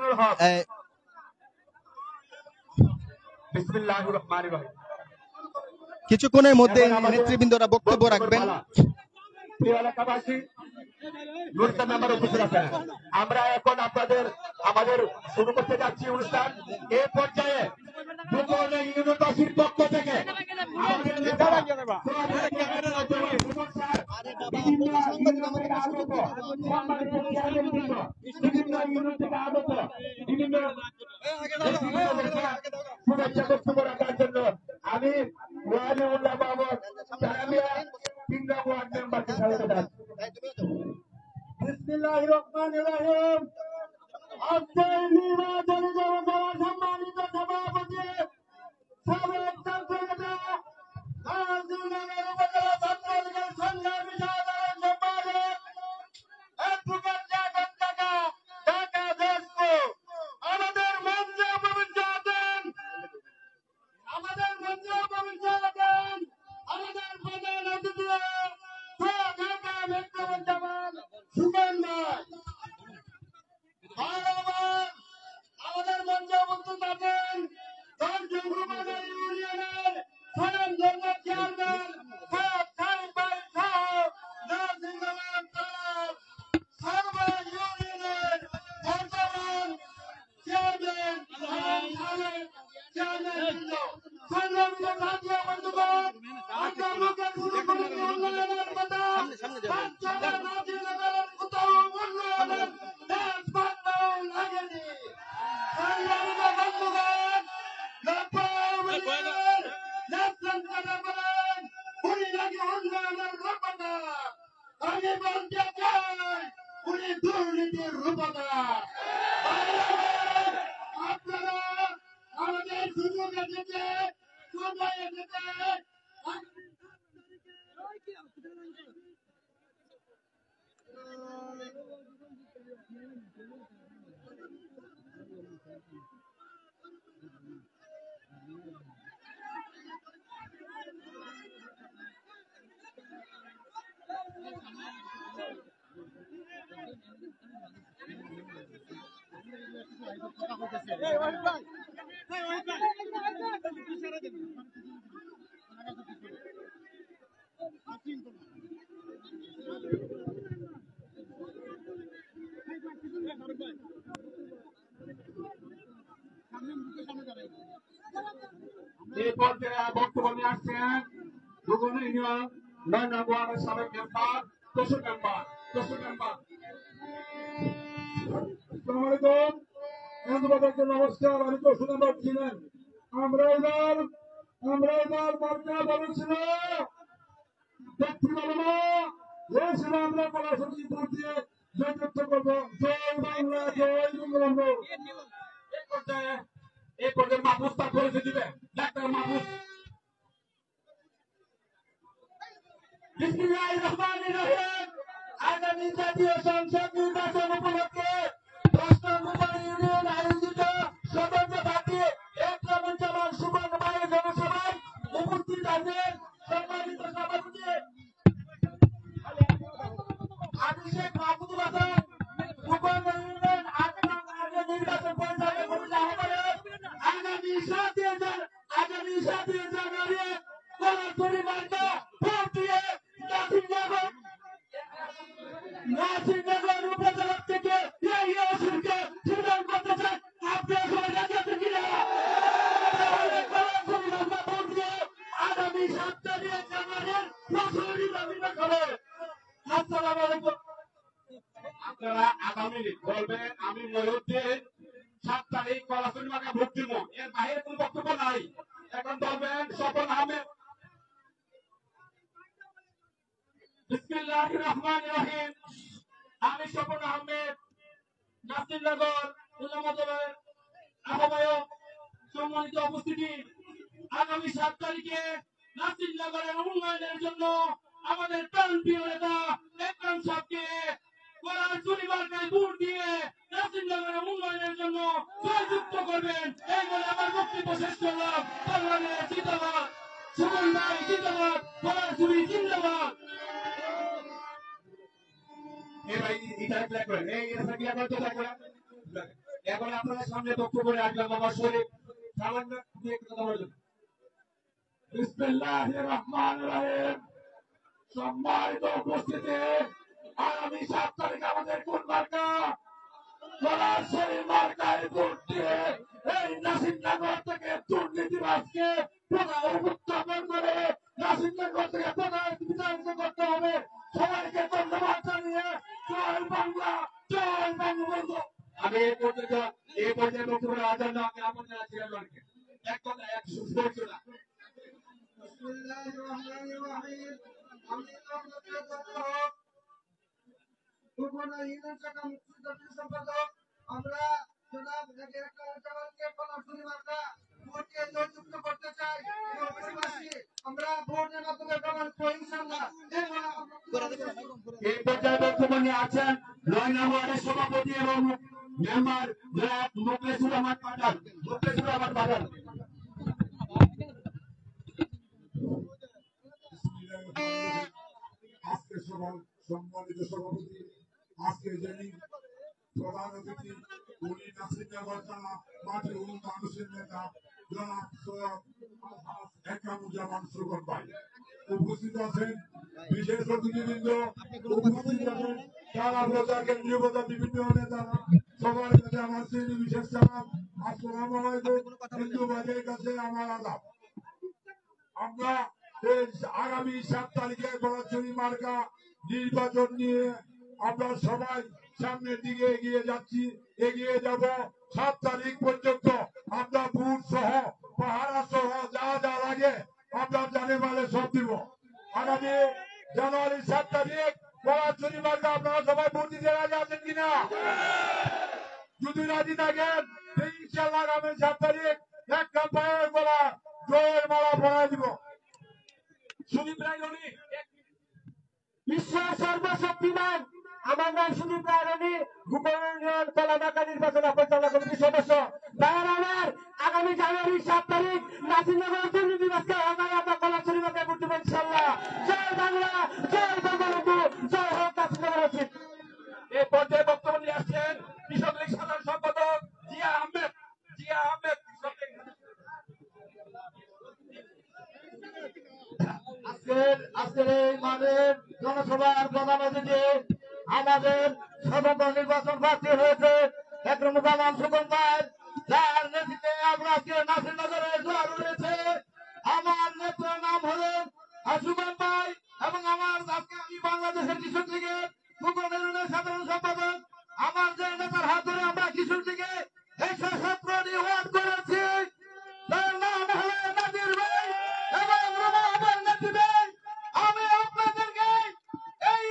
কিছুক্ষণের মধ্যে নেতৃবৃন্দরা বক্তব্য রাখবেন। আমরা এখন আমাদের শুরু করতে যাচ্ছি অনুষ্ঠান। এ পর্যায়ে ইউনিভার্সিটির পক্ষ থেকে শুভেচ্ছা বক্তব্য রাখার জন্য আমি ওয়ালিউল্লাহ মাহমুদ জানামিয়া 3 নং ওয়ার্ড মেম্বারকে স্বাগত জানাচ্ছি। বিসমিল্লাহির রহমানির রহিম। আজকে নির্বাচনী জনসভার সম্মানিত সভাপতি সাবেক ছাত্রনেতা নাজিরনগর উপজেলা ছাত্রলীগের সংগ্রামী সাধারণ সম্পাদক অ্যাডভোকেট জাগত কাকা ঢাকা দেশকো আমাদের মঞ্চে উপবিষ্ট আছেন, আমাদের প্রধান অতিথি ঢাকা মেট্রোপলিটন সুগন ভাই। আমাদের মঞ্চে উপস্থিত আছেন ইউনিয়নের স্বয়ং চেয়ারম্যান সৈয়দ সাহেব ভাই সহ নাজিরনগর থানার সর্ব ইউনিয়নের বর্তমান চেয়ারম্যান সংগ্রামিত জাতীয় বন্ধুগণ, আমরা লোকের শুরু করেছি উন্নয়নের কথা। নাজিরনগরের কোথাও উন্নয়নের দেশ বাঁচাও লাগেনি। সংগ্রামিত বন্ধুগণ, উনি নাকি উন্নয়নের রূপকার, আমি বলতে চাই উনি দুর্নীতির রূপকার। আপনারা আমাদের সুযোগ এসেছে, সময় এসেছে, ইউনিয়ন 9 নং ওয়ার্ডের সাবেক মেম্বার দোষর মেম্বার আসসালামু আলাইকুম বন্ধুবান্ধবকে নমস্কার। আমি দোষর মেম্বার ছিলেন। আমরা এবার মার্কা বলেছিল দেখতে পাবো না হয়েছিল আমরা পড়াশোনা ভোট দিয়ে জয়যুক্ত করবো। জয় বাংলা, জয় বঙ্গবন্ধু। এই পর্যায়ে মাহফুজ তার পরিচয় দিবে। ডাক্তার মাহফুজ। বিসমিল্লাহির রহমানির রহিম। আগামী জাতীয় সংসদ নির্বাচন উপলক্ষে 10 নং ইউনিয়ন আয়োজিত সদস্যবাদী একরামুজ্জামান সুবর্ণ ভাইয়ের জনসভায় উপস্থিত আছেন সম্মানিত সভাপতি আদিশেখ মাহমুদুল হাসান, সুবর্ণ ইউনিয়ন 8 নং নির্বাচন পরিচালক কমিটির আহ্বায়ক। আগামী 7 জানুয়ারি কলারতলী মার্কা ভোট দিয়ে নাসিরনগর উপজেলা থেকে এই আসনকে সুনাম করতে চান। আপনারা সবাই রাজি আছেন কিনা? কলারতলী মার্কা ভোট দিয়ে আগামী 7 জানুয়ারি ফসলি নির্বাচন করে। আসসালামু আলাইকুম। আপনারা আগামী বলবেন আমি মহিউদ্দিন 7 তারিখ কলারতলী মার্কা ভোট দিব। এর বাইরে কোনো বক্তব্য নাই। এখন বলবেন স্বপন আহমেদ। বিসমিল্লাহির রহমানির রহিম। আমি স্বপন আহমেদ নাসিরনগর উলামা দলের আহ্বায়ক। সম্মানিত উপস্থিতি, আগামী 7 তারিখে নাসিরনগরের উন্নয়নের জন্য আমাদের প্রাণপ্রিয় নেতা একরাম সাহেবকে কলারতলী মার্কায় ভোট দিয়ে নাসিরনগরের উন্নয়নের জন্য জয়যুক্ত করবেন। এই বলে আমার বক্তব্য শেষ করলাম। বাংলাদেশ জিন্দাবাদ, সুমন ভাই জিন্দাবাদ, কলারতলী জিন্দাবাদ। এখন আপনাদের সামনে বক্তব্য রাখলাম আমার শরীর সামান্য কথা বলবেন। বিসমিল্লাহির রহমানির রহিম। সম্মানিত উপস্থিতি, আগামী 7 তারিখ আমাদের কোন মার্কা? কলারতলী মার্কায় ভোট দিয়ে এই নাসিরনগর থেকে দুর্নীতিবাজকে উত্থাপন করে নাসিরনগর থেকে বিতাড়িত করতে হবে। সবাইকে ধন্যবাদ জানিয়ে জয় বাংলা, জয় বঙ্গবন্ধু। আমি এই পর্যায়ে বক্তব্য রাখার জন্য আমি আপনাদের ছিলেন এক কথা এক সুস্থ না। আমরা জয়যুক্ত করতে চাই। আমরা ভোটের মাধ্যমে প্রমাণ করি ইনশাআল্লাহ। এই পর্যায়ে বক্তব্য নিয়ে আছেন 9 নং ওয়ার্ডের সভাপতি এবং মেম্বার মুখলেসুর রহমান পাঠান। আজকে সম্মানিত সভাপতি, আজকে যিনি প্রধান অতিথি উনি নাসিরনগর থানা মাটির মানুষের নেতা জনাব সৈয়দ একরামুজ্জামান সুবর্ণ ভাই উপস্থিত আছেন। বিশেষ অতিথিবৃন্দ উপস্থিত আছেন। সারা প্রজা কেন্দ্রীয় প্রজা বিভিন্ন নেতারা সবার কাছে আমার শ্রেণী বিশেষ সালাম। আসসালামু আলাইকুম। হিন্দু ভাইদের কাছে আমার আদাব। আমরা আগামী 7 তারিখে কলারতলী মার্কা নির্বাচন নিয়ে আমরা সবাই সামনের দিকে এগিয়ে যাব। 7 তারিখ পর্যন্ত আমরা বুথ সহ পাহারা সহ যা যা লাগে আমরা জানে মালে সব দিব। আগামী জানুয়ারি 7 তারিখ কলারতলী মার্কা আপনারা সবাই ভোট দিতে রাজি আছেন কিনা? যদি রাজি থাকেন ইনশাআল্লাহ আগামী 7 তারিখ এক কাম্পায়ের গলা জয়ের মালা পরাই দিব। সুদীপ রায় রনি, বিশ্বের সর্বশক্তিমান। আমার নাম সুদীপ রায় রনি, গোপালগঞ্জ কলামার্কা নির্বাচন পরিচালনা কমিটির সদস্য। আমার আগামী জানুয়ারি 7 তারিখ নাসিরনগর দুর্নীতিবাজকে হটাই আমরা কলারতলী মার্কায় ভোট দেব ইনশাআল্লাহ। জয় বাংলা, জয় বঙ্গবন্ধু, জয় হোক নাসিরনগর উচিত। এই পর্যায়ে বক্তব্য নিয়ে আসছেন কৃষক লীগ সাধারণ সম্পাদক জিয়া আহমেদ। আজকের এই মানের জনসভার প্রধান অতিথি আমাদের স্বতন্ত্র নির্বাচন প্রার্থী হয়েছে একরামুজ্জামান সুবর্ণ ভাই, যার নেতৃত্বে আমরা আজকে নাসিরনগরে জোয়ার রয়েছে। আমার নেতার নাম হলেন সুগন ভাই এবং আমার আজকে আমি বাংলাদেশের কৃষক লীগের সাধারণ সম্পাদক আমার যে নেতার হাত ধরে আমরা কৃষক লীগে 117 ওয়ার্ড করেছি। তার নাম হলো নাজির ভাই এবং রুমাবার নাজির ভাই। আমি আপনাদেরকে এই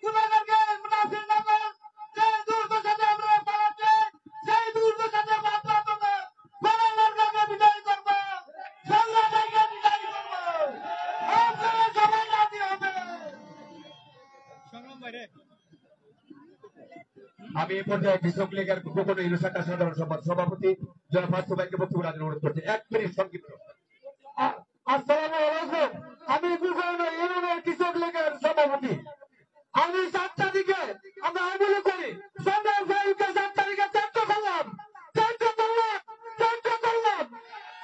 গুণাগারকে নাসিরনগর যে দুর্দশাতে আমরা পালাচ্ছি সেই দুর্দশাতে বাঁচা তোকে গুণাগারকে বিদায় করবো, সংগ্রামীকে বিদায় করবো। আপনারা সবাই রাজি হবে। আমি এই পর্যায়ে কৃষক লীগের গোপন ইউনিভার্সিটির সাধারণ সভাপতি জনাব ফারুক ভাইকে বক্তব্য রাখার অনুরোধ করছি। 1 মিনিট সংক্ষিপ্ত। আসসালামু আলাইকুম। আমি গোপন ইউনিয়নের কৃষক লীগের সভাপতি। আমি 7 তারিখে আমরা আন্দোলন করি সন্ধ্যা 7 তারিখে চেষ্টা করলাম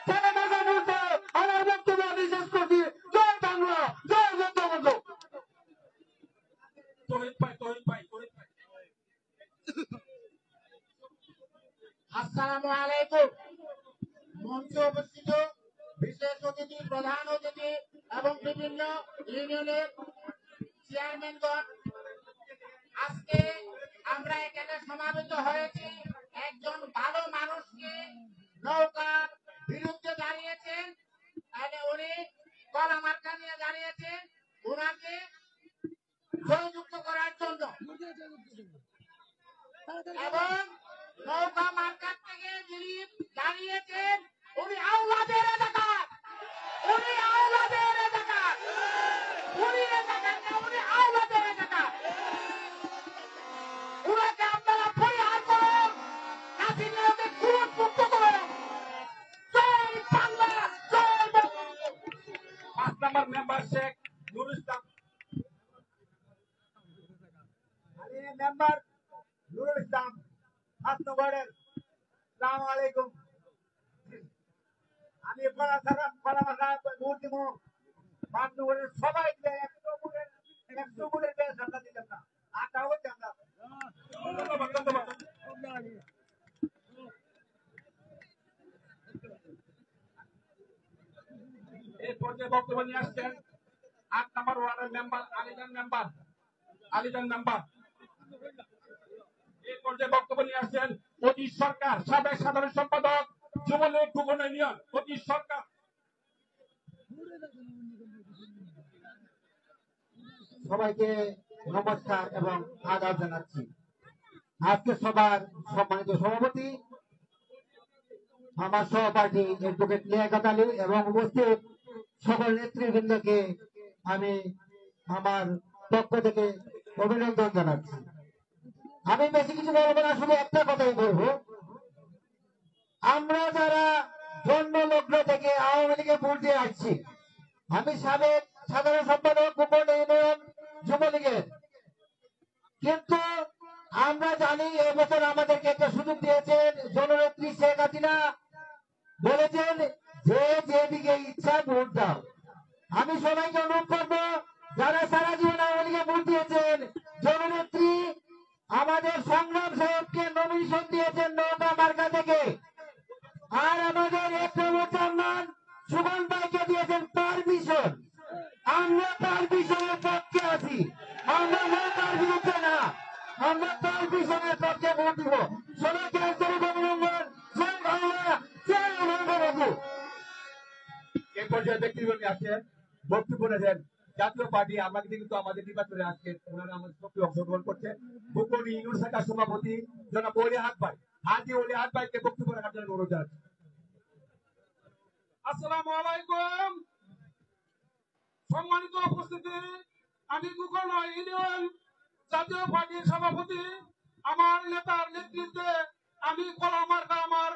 সারা বাংলার মধ্যে আমার বক্তব্য আমি শেষ করছি। জয় বাংলা, জয় বঙ্গবন্ধু। আসসালামু আলাইকুম। মঞ্চে উপস্থিত বিশেষ অতিথি, প্রধান অতিথি এবং বিভিন্ন ইউনিয়নের চেয়ারম্যানগণ, আজকে আমরা এখানে সমাবেত হয়েছি একজন ভালো মানুষকে নৌকার বিরুদ্ধে দাঁড়িয়েছেন, তাহলে উনি কলা মার্কা নিয়ে দাঁড়িয়েছেন, উনাকে জয়যুক্ত করার জন্য এবং নৌকা মার্কার থেকে যিনি দাঁড়িয়েছেন উনি আওলাদের এলাকার, উনি আওলাদের এলাকার, উনি এলাকার না, উনি আওলাদের এলাকার। উনাকে আপনারা পরিহার করুন, নাসিরনগরকে কুরুট মুক্ত করুন। জয় বাংলা, জয় বঙ্গবন্ধু। 5 নম্বর মেম্বার শেখ নুরুল ইসলাম। মেম্বার নুরুল ইসলাম 5 নম্বরের। আসসালামু আলাইকুম। আমি কলা মার্কা ভোট দিব। 5 নম্বরের সবাই 100 ভোটের বেশ আমরা দিলাম না, 8টা হচ্ছে আমরা। এই পর্যায়ে বক্তব্য নিয়ে আসছেন 8 নম্বর ওয়ার্ডের মেম্বার আলিজান মেম্বার। এই পর্যায়ে বক্তব্য নিয়ে আসছেন অতীশ সরকার, সাবেক সাধারণ সম্পাদক যুবলীগ গোপন ইউনিয়ন। অতীশ সরকার। সবাইকে নমস্কার এবং আদাব জানাচ্ছি। আজকে সবার সম্মানিত সভাপতি আমার সহপাঠী অ্যাডভোকেট লিয়াকত আলী এবং উপস্থিত সকল নেতৃবৃন্দকে আমি আমার পক্ষ থেকে অভিনন্দন জানাচ্ছি। আমি বেশি কিছু বলবো না, শুধু একটা কথাই বলবো। আমরা যারা জন্ম লগ্ন থেকে আওয়ামী লীগে ভোট দিয়ে আসছি, আমি সাবেক সাধারণ সম্পাদক গোপন ইউনিয়ন যুবলীগের, কিন্তু আমরা জানি এবছর আমাদেরকে একটা সুযোগ দিয়েছেন জননেত্রী শেখ হাসিনা, বলেছেন যে যেদিকে ইচ্ছা ভোট দাও। আমি সবাইকে অনুরোধ করবো যারা সারা জীবন আওয়ামী লীগে ভোট দিয়েছেন, জননেত্রী আমাদের সংগ্রাম সাহেবকে নমিনেশন দিয়েছেন নৌকা মার্কা থেকে, আর আমাদের এক নম্বর চেয়ারম্যান সুগন ভাইকে দিয়েছেন পারমিশন। আমরা পারমিশনের পক্ষে আছি, আমরা নৌকার বিরুদ্ধে না, আমরা পারমিশনের পক্ষে ভোট দিব। সবাইকে আন্তরিক অভিনন্দন। জয় বাংলা, জয় বঙ্গবন্ধু। এই পর্যায়ে ব্যক্তিগত আছে বক্তব্য দেন জাতীয় পার্টি আমাকে কিন্তু আমাদের নির্বাচনে আজকে ওনারা আমাদের সক্রিয় অংশগ্রহণ করছে। গোপন ইউনিয়ন শাখার সভাপতি জনাব ওলিহাত ভাই, হাজি ওলিহাত ভাইকে বক্তব্য রাখার জন্য অনুরোধ জানাচ্ছি। আসসালামু আলাইকুম। সম্মানিত উপস্থিতি, আমি গোপন ইউনিয়ন জাতীয় পার্টির সভাপতি, আমার নেতার নেতৃত্বে আমি কলা মার্কা আমার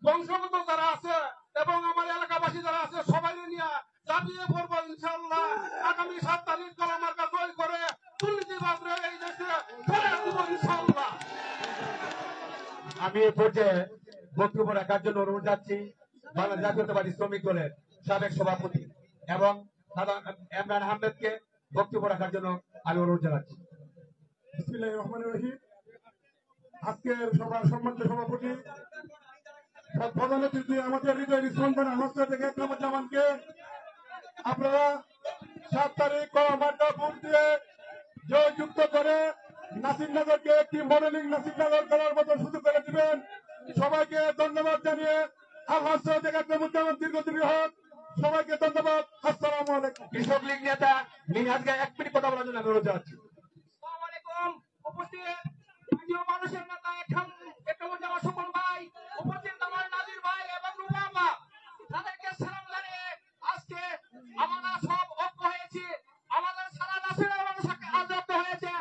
বংশগত যারা আছে এবং আমার এলাকাবাসী যারা আছে সবাই নিয়ে জাতীয় পড়বো ইনশাআল্লাহ। আগামী 7 তারিখ কলা মার্কা জয় করে দুর্নীতিবাজরা এই দেশে ফেলে দিব ইনশাআল্লাহ। আমি এই পর্যায়ে বক্তব্য রাখার জন্য অনুরোধ যাচ্ছি বাংলা জাতীয়তাবাদী শ্রমিক দলের সাবেক সভাপতি এবং ইমরান আহমেদকে বক্তব্য রাখার জন্য আমি অনুরোধ জানাচ্ছি। বিসমিল্লাহির রহমানির রহিম। আজকের সভার সম্মানিত সভাপতি প্রধান অতিথি আমাদের হৃদয় স্পন্দন হস্ত থেকে জামানকে আপনারা 7 তারিখ কলামার্কা ভোট দিয়ে জয়যুক্ত করে নাসিরনগরকে একটি মডেলিং নাসিরনগর করার মতো সুযোগ করে দিবেন। সবাইকে ধন্যবাদ জানিয়ে আল্লাহ আকরামুজ্জামান দীর্ঘজীবী হোক। সবাইকে ধন্যবাদ। আসসালামু আলাইকুম। কৃষক লীগ নেতা মিনহাজকে 1 মিনিট কথা বলার জন্য অনুরোধ জানাচ্ছি। আসসালামু আলাইকুম। উপস্থিত জাতীয় মানুষের নেতা একরামুজ্জামান সুমন ভাই, উপস্থিত আমার নাজির ভাই এবং রুমা আপা, তাদেরকে সালাম জানিয়ে আজকে আমরা সব ঐক্য হয়েছি। আমাদের সারা নাসিরের মানুষ আজ ঐক্য হয়েছে।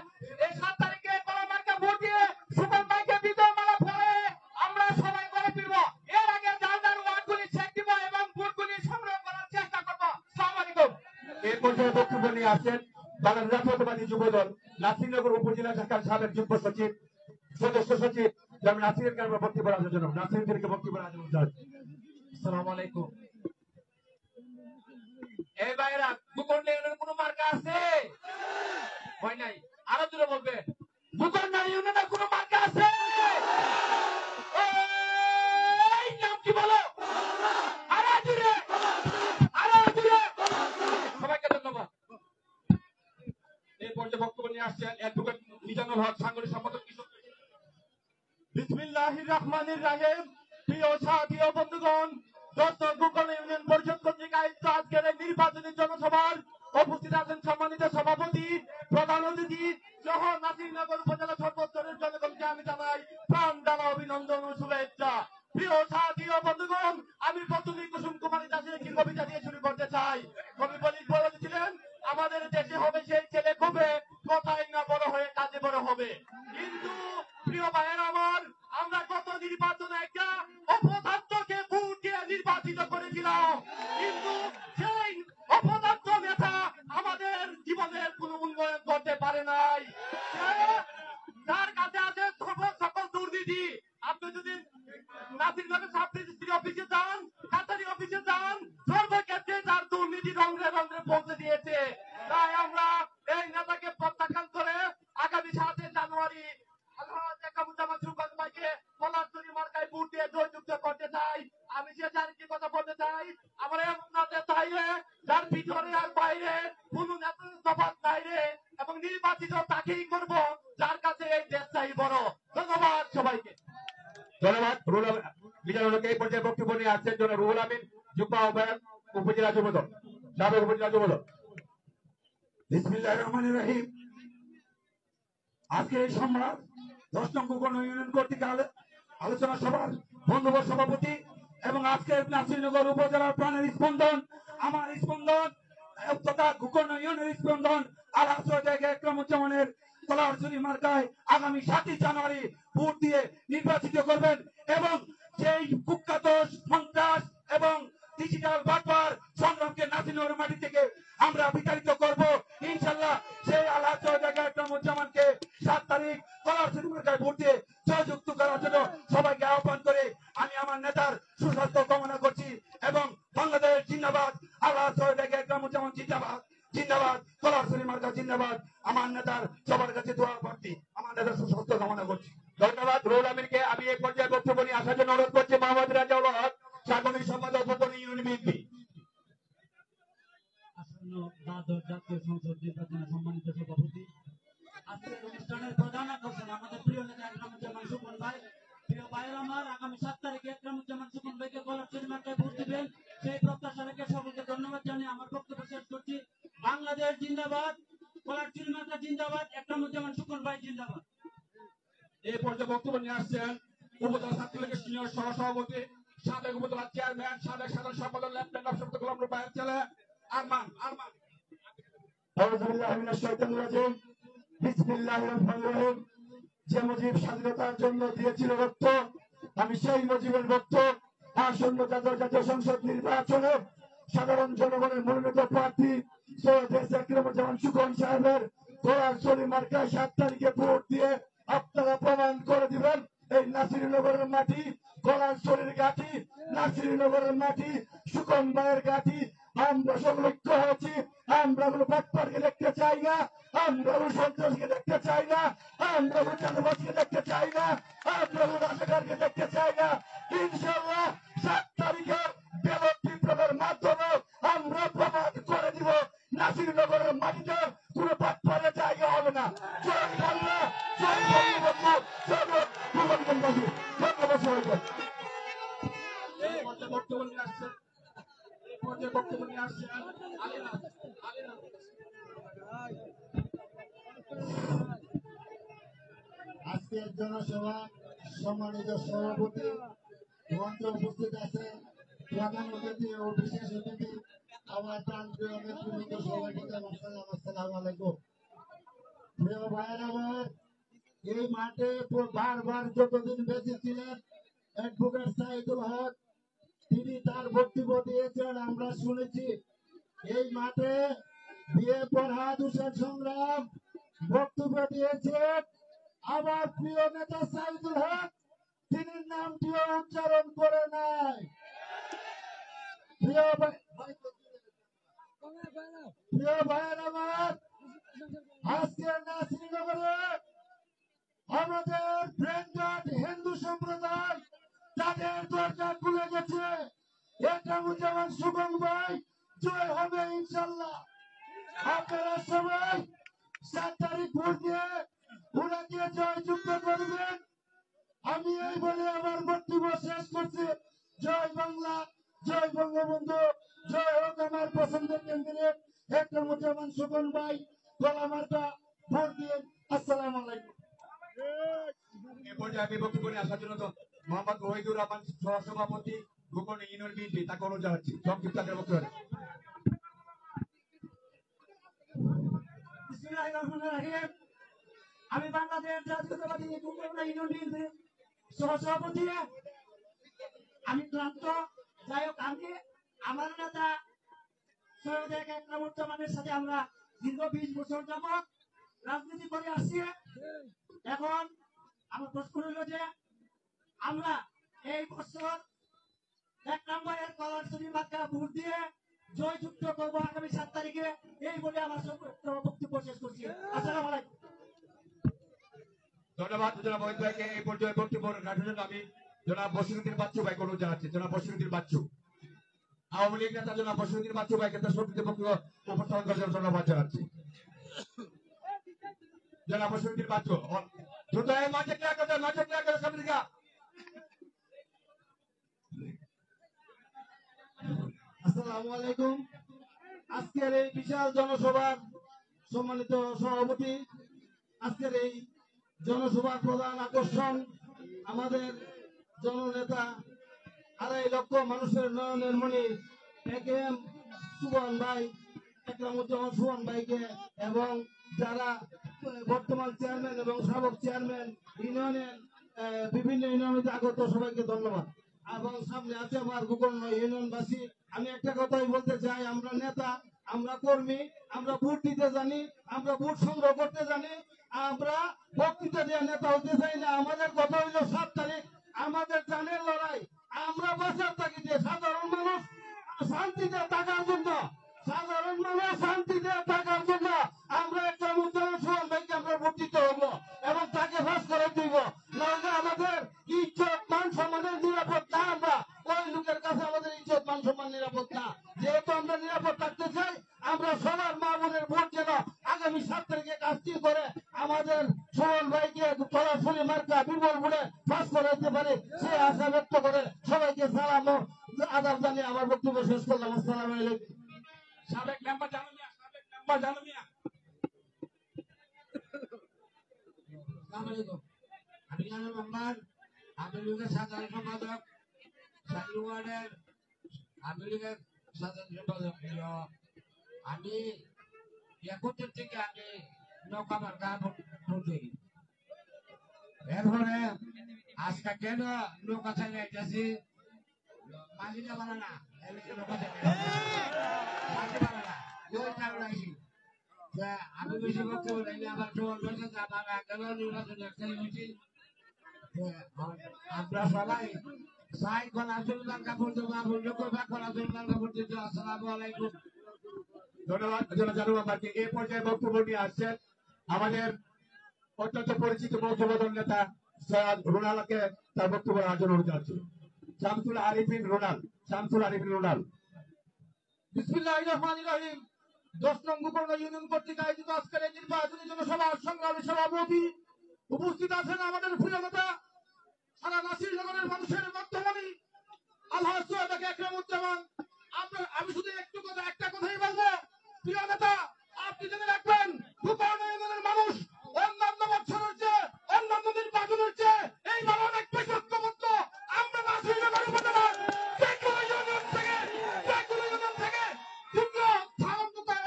এই 7 তারিখে কলামার্কা ভোট দিয়ে সুমন ভাইকে বিজয় মালা পরে আমরা সবাই করে ফিরব। এর আগে যার যার ওয়ার্ডগুলি চেক দিব এবং ভোটগুলি সংগ্রহ করার চেষ্টা করব। আসসালামু আলাইকুম। এই পর্যায়ে বক্তব্য নিয়ে আসছেন বাংলাদেশ জাতীয়তাবাদী যুবদল নাসিরনগর উপজেলা শাখার সাবেক যুগ্ম সচিব সদস্য সচিব জনাব নাসির কারবার বক্তব্য রাখার জন্য নাসিরদেরকে বক্তব্য রাখার জন্য চাচ্ছি। আসসালামু আলাইকুম। এই ভাইরা দুকন্ডা ইউনিয়নের কোনো মার্কা আছে? হয় নাই। আরো জোরে বলবে। দুকন্ডা ইউনিয়নের কোনো মার্কা আছে? এই নাম কি বলো? আরো জোরে, আরো জোরে। সবাইকে ধন্যবাদ। এই পর্যায়ে বক্তব্য নিয়ে আসছেন অ্যাডভোকেট মিজানুল হক, সাংগঠনিক সম্পাদক কৃষক। বিসমিল্লাহির রহমানির রহিম। প্রিয় সাথী ও বন্ধুগণ, গোকর্ণ ইউনিয়ন পরিষদ কর্তৃক আয়োজিত আজকের এই নির্বাচনী জনসভার উপস্থিত আছেন সম্মানিত সভাপতি, প্রধান অতিথি সহ নাসিরনগর উপজেলা সর্বস্তরের জনগণকে আমি জানাই প্রাণ ঢালা অভিনন্দন ও শুভেচ্ছা। প্রিয় সাথী ও বন্ধুগণ, আমি প্রথমেই কুসুম কুমারী দাসের একটি কবিতা দিয়ে শুরু করতে চাই। কবি বলেছিলেন, আমাদের দেশে হবে সেই ছেলে কবে, কথাই না বড় হয়ে কাজে বড় হবে। কিন্তু প্রিয় ভাইয়ের আমার, আমরা গত নির্বাচনে একটা অপদার্থকে ভোট দিয়ে নির্বাচিত করেছিলাম, কিন্তু সেই অপদার্থ নেতা আমাদের জীবনের কোনো উন্নয়ন করতে পারে নাই। তার কাছে আছে সকল দুর্নীতি। আপনি যদি নাসিরনগর সাব রেজিস্ট্রি অফিসে যান, কাছারি অফিসে যান, সর্বক্ষেত্রে তার দুর্নীতি রন্ধ্রে রন্ধ্রে পৌঁছে দিয়েছে। তাই আমরা এই নেতাকে প্রত্যাখ্যান করে আগামী 7 জানুয়ারি একরামুজ্জামান সুমন ভাইকে কলারতলী মার্কায় ভোট দিয়ে জয়যুক্ত করতে চাই। আমি যে চারিটি কথা বলতে চাই, আমরা আপনাদের চাইলে যার ভিতরে আর বাইরে কোন নেতার তফাৎ নাই রে, এবং নির্বাচিত তাকেই করব যার কাছে এই দেশ চাই বড়। ধন্যবাদ সবাইকে। ধন্যবাদ। বিজয়কে এই পর্যায়ে বক্তব্য নিয়ে আসছেন জনাব রুহুল আমিন, যুগ্ম আহ্বায়ক উপজেলা যুবদল, সাবেক উপজেলা যুবদল। বিসমিল্লাহির রহমানির রহিম। আজকে এই সম্রাট 10 নং গোকর্ণ ইউনিয়ন কর্তৃক আলোচনা সভার বন্ধুবর সভাপতি এবং আজকের নাসিরনগর উপজেলার প্রাণের স্পন্দন, আমার স্পন্দন তথা গোকর্ণ ইউনিয়নের স্পন্দন আলহাজ একরামুজ্জামানের কলারতলী মার্কায় আগামী 7 জানুয়ারি ভোট দিয়ে নির্বাচিত করবেন এবং সেই কুখ্যাত সন্ত্রাস এবং ডিজিটাল বাটপার সংগ্রামকে নাসিরনগরের মাটি থেকে আমরা বিতাড়িত করব ইনশাআল্লাহ। সেই আলহাজ একরামুজ্জামানকে 7 তারিখ কলারতলী মার্কায় ভোট দিয়ে জয়যুক্ত করার জন্য সবাইকে আহ্বান করে আমি আমার নেতার সুস্বাস্থ্য কামনা করছি এবং বাংলাদেশ জিন্দাবাদ, আলহাজ একরামুজ্জামান জিন্দাবাদ, জিন্দাবাদ, কলারতলী মার্কা জিন্দাবাদ। আমার নেতার সবার কাছে দোয়া প্রার্থী, আমার নেতার সুস্বাস্থ্য কামনা করছি। ধন্যবাদ। রুহুল আমিনকে আমি এই পর্যায়ে বক্তব্য নিয়ে আসার জন্য অনুরোধ করছি মোহাম্মদ রাজাউল হক, সাংগঠনিক সম্পাদক গোকর্ণ ইউনিয়ন বিএনপি। জাতীয় সংসদ নির্বাচনে সম্মানিত সভাপতি, আজকের অনুষ্ঠানের প্রধান আকর্ষণ আমাদের প্রিয় নেতা একরামুজ্জামান সুমন ভাই। প্রিয় ভাইয়ের আমার, আগামী 7 তারিখে একরামুজ্জামান সুমন ভাইকে কলারতলী মার্কায় ভোট দিবেন, সেই প্রত্যাশা রেখে সকলকে ধন্যবাদ জানিয়ে আমার বক্তব্য শেষ করছি। বাংলাদেশ জিন্দাবাদ, কলারতলী মার্কা জিন্দাবাদ, একরামুজ্জামান সুমন ভাই জিন্দাবাদ। এই পর্যায়ে বক্তব্য নিয়ে আসছেন উপজেলা ছাত্রলীগের সিনিয়র সহসভাপতি, সাবেক উপজেলা চেয়ারম্যান, সাবেক সাধারণ সম্পাদক লেফটেন্যান্ট অফিসার গোলাম রূপায়ের ছেলে আরমান। যে মুজিব স্বাধীনতার জন্য দিয়েছিল রক্ত, আমি সেই মুজিবের রক্ত আসন্ন জাতীয় সংসদ নির্বাচনে সাধারণ জনগণের মনোনীত প্রার্থী সৈয়দ একরামুজ্জামান সুমন সাহেবের কলারতলী মার্কায় 7 তারিখে ভোট দিয়ে আপনারা প্রমাণ করে দিবেন এই নাসিরনগরের মাটি কলারতলীর ঘাটি, নাসিরনগরের মাটি সুমন ভাইয়ের ঘাটি। আমরা সংরক্ষ হয়েছি, আমরা কোনো বাটপারকে দেখতে চাই না, আমরা কোনো সন্ত্রাসকে দেখতে চাই না, আমরা কোনো চাঁদাবাজকে দেখতে চাই না, আমরা কোনো রাজাকারকে দেখতে চাই না। ইনশাআল্লাহ 7 তারিখে ব্যালট বিপ্লবের মাধ্যমে আমরা প্রমাণ করে দিব নাসিরনগর নাসিরনগরের মাটিতে কোনো বাটপারের জায়গা হবে না। জয় বাংলা, জয় বঙ্গবন্ধু, জয় ভুবনবন্ধু। ধন্যবাদ সবাইকে। বক্তব্য নিয়ে আসছে আজকের জনসভা সম্মানিত সভাপতি মঞ্চে উপস্থিত আছেন প্রধান অতিথি ও বিশেষ অতিথি আমার প্রান্তীয় নেতৃবৃন্দ সবাইকে আসসালামু আলাইকুম। প্রিয় ভাইয়েরা আমার, এই মাঠে বারবার যতদিন বেঁচে ছিলেন অ্যাডভোকেট সাইদুল হক, তিনি তার বক্তব্য দিয়েছেন, আমরা শুনেছি। এই মাঠে বিয়ে ফরহাদ হোসেন সংগ্রাম বক্তব্য দিয়েছেন। আমার প্রিয় নেতা সাইদুল হক, তিনি নামটিও উচ্চারণ করে নাই। প্রিয় ভাইয়ের আমার, আজকে নাসিরনগরে আমাদের ব্র্যান্ডেড হিন্দু সম্প্রদায় তাদের দরজা খুলে গেছে। একরামুজ্জামান সুগম ভাই জয় হবে ইনশাল্লাহ। আপনারা সবাই 7 তারিখ ভোট দিয়ে ওনাকে জয়যুক্ত করবেন। আমি এই বলে আমার বক্তব্য শেষ করছি। জয় বাংলা, জয় বঙ্গবন্ধু, জয় হোক আমার পছন্দের ক্যান্ডিডেট একরামুজ্জামান সুগম ভাই। গলামার্কা ভোট দিয়ে। আসসালামু আলাইকুম। এ পর্যায়ে আমি বক্তব্য নিয়ে আসার জন্য মোহাম্মদ ওহিদুর রহমান সহসভাপতি গোপন ইউনিয়ন বিএনপি তাকে অনুরোধ জানাচ্ছি সংক্ষিপ্ত আকারে বক্তব্য রাখেন। বিসমিল্লাহির রহমানির রহিম। আমি বাংলাদেশ জাতীয়তাবাদী গোপন ইউনিয়ন বিএনপি সহসভাপতি। আমি ক্লান্ত, যাই হোক আমি আমার নেতা সৈয়দ একরামুজ্জামানের সাথে আমরা দীর্ঘ 20 বছর যাবত রাজনীতি করে আসছি। এখন আমার প্রশ্ন হইল যে আমরা এই বছর 1 নম্বরের কলারছড়ি মার্কা ভোট দিয়ে জয়যুক্ত করবো আগামী 7 তারিখে। এই বলে আমার বক্তব্য শেষ করছি। আসসালামু আলাইকুম। ধন্যবাদ জনাব ওহিদ ভাইকে। এই পর্যায়ে বক্তব্য রাখার জন্য আমি জনাব বসিরুদ্দিন বাচ্চু ভাইকে অনুরোধ জানাচ্ছি। জনাব বসিরুদ্দিন বাচ্চু, আওয়ামী লীগ নেতা জনাব বসিরুদ্দিন বাচ্চু ভাইকে তার সংক্ষিপ্ত বক্তব্য উপস্থাপন করার জন্য ধন্যবাদ জানাচ্ছি। জনাব বসিরুদ্দিন বাচ্চু দ্রুত এই মাঠে ক্লিয়ার করতে, মাঠে ক্লিয়ার করে সামনে দিকে। আসসালামু আলাইকুম। আজকের এই বিশাল জনসভার সম্মানিত সভাপতি, আজকের এই জনসভার প্রধান আকর্ষণ আমাদের জননেতা 2.5 লক্ষ মানুষের নয়নের মণি একেএম সুবহান ভাই, একরামুজ্জামান সুবহান ভাইকে এবং যারা বর্তমান চেয়ারম্যান এবং সাবেক চেয়ারম্যান ইউনিয়নের বিভিন্ন ইউনিয়নে আগত সবাইকে ধন্যবাদ। এবং সামনে আছে আমার গোকর্ণ ইউনিয়নবাসী। আমি একটা কথাই বলতে চাই, আমরা নেতা, আমরা কর্মী, আমরা ভোট দিতে জানি, আমরা ভোট সংগ্রহ করতে জানি, আমরা বক্তৃতা দিয়ে নেতা হতে চাই না। আমাদের কথা হইল 7 তারিখ আমাদের জানের লড়াই। আমরা বাঁচার তাগিদে সাধারণ মানুষ শান্তিতে থাকার জন্য, সাধারণ মানুষ শান্তিতে থাকার জন্য আমরা একরামুজ্জামান সুবহান ভাইকে আমরা ভোট দিতে হবো এবং তাকে ফাঁস করে দিব। নাহলে আমাদের ইজ্জত মান সম্মানের নিরাপদ না। আমরা ওই লোকের কাছে আমাদের ইজ্জত মান সম্মান নিরাপদ না। যেহেতু আমরা নিরাপদ থাকতে চাই, আমরা সবার মা বোনের ভোট যেন আগামী 7 তারিখে কাজটি করে আমাদের সুবহান ভাইকে কলারছড়ি মার্কা বিপুল ভোটে ফাঁস করাতে পারে, সে আশা ব্যক্ত করে সবাইকে সালাম ও আদাব জানিয়ে আমার বক্তব্য শেষ করলাম। আসসালামু আলাইকুম। সাবেক মেম্বার জানামিয়া, সাবেক মেম্বার জানামিয়া। আসসালামু আলাইকুম। আমি জানাম আমার আওয়ামী লীগের সাধারণ সম্পাদক, সাইল ওয়ার্ডের আওয়ামী লীগের সাধারণ সম্পাদক। আমি 71 থেকে আমি নৌকা মার্কা ভোট দিই। এরপরে আজকে কেন নৌকা ছাড়ে যাচ্ছি, মাঝিটা বানা না, নৌকা ছাড়ে মাঝি বানা না, ওই কারণে আইসি। আমি বেশি বক্তব্য নেই, আমার জোর বলছে যে আমার আগেও নির্বাচন একটা হয়েছি। আমরা সবাই সাই কলারছড়ি মার্কা ভোট দেবো, আবুল লোকবা কলারছড়ি মার্কা ভোট দিতে। আসসালামু আলাইকুম। ধন্যবাদ জনাব জানুর রহমানকে। এই পর্যায়ে বক্তব্য নিয়ে আসছেন আমাদের অত্যন্ত পরিচিত মৌসুমদল নেতা সৈয়দ রুনালকে তার বক্তব্য রাখার জন্য অনুরোধ জানাচ্ছি। শামসুল আরিফিন রুনাল, শামসুল আরিফিন রুনাল। বিসমিল্লাহির রহমানির রহিম। 10 নং গোকর্ণ ইউনিয়ন কর্তৃক আয়োজিত আজকের এই নির্বাচনী জনসভার সংগ্রামী সভাপতি উপস্থিত আছেন আমাদের প্রিয় নেতা সারা নাসিরনগরের মানুষের মধ্যমণি আলহাজ সৈয়দ একরামুজ্জামান। আমি শুধু একটা কথাই বলবো, প্রিয় নেতা আপনি জেনে রাখবেন গোকর্ণ ইউনিয়নের মানুষ অন্যান্য বছরের চেয়ে অন্যান্য নির্বাচনের চেয়ে এইবার অনেক বেশি ঐক্যবদ্ধ। আমরা নাসিরনগর উপজেলার যেকোনো ইউনিয়ন থেকে দ্বিতীয় স্থান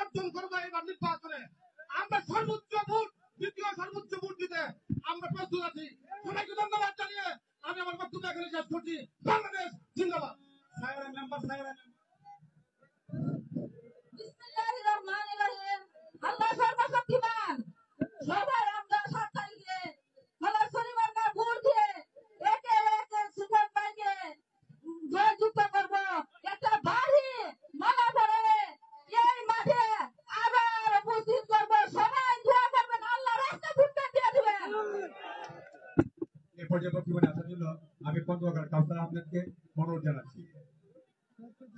অর্জন করবো এবার নির্বাচনে। আমরা সর্বোচ্চ ভোট, দ্বিতীয় সর্বোচ্চ ভোট দিতে আমরা প্রস্তুত আছি। সবাইকে ধন্যবাদ জানিয়ে আমি আমার বক্তব্য এখানে শেষ করছি। বাংলাদেশ জিন্দাবাদ। বিসমিল্লাহির রহমানির রহিম। আল্লাহ সর্বশক্তিমান। সবাই আমরা 7 তারিখে কলারছড়ি মার্কায় ভোট দিয়ে একে একে সুজন ভাইকে জয়যুক্ত করব। একটা বাড়ি মালা পরে এই মাঠে আবার উপস্থিত করব। সবাই দোয়া করবেন, আল্লাহ রাস্তা ঘুরতে দিয়ে দিবেন। এই পর্যায়ে বক্তব্য আসার জন্য আমি খন্দকার কাউসার আহমেদকে অনুরোধ জানাচ্ছি।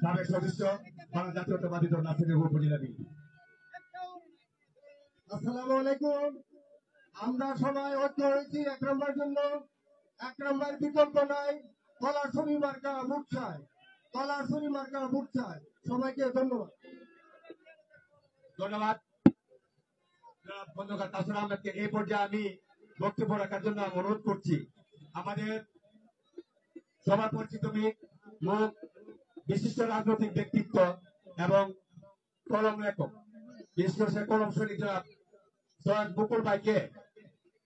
সাবেক সদস্য বাংলা জাতীয়তাবাদী দল নাসিরনগর উপজেলা বিএনপি। আসসালামু আলাইকুম। আমরা সবাই ঐক্য হয়েছি একরাম ভাইয়ের জন্য। একরাম ভাইয়ের বিকল্প নাই। কলারছড়ি মার্কা ভোট চাই, কলারছড়ি মার্কা ভোট চাই। সবাইকে ধন্যবাদ। ধন্যবাদ খন্দকার কাউসার আহমেদকে। এই পর্যায়ে আমি বক্তব্য রাখার জন্য অনুরোধ করছি আমাদের সবার পরিচিত মুখ, বিশিষ্ট রাজনৈতিক ব্যক্তিত্ব এবং কলম লেখক, বিশেষ করে কলম শরীফ জনাব সৈয়দ মুকুল ভাইকে,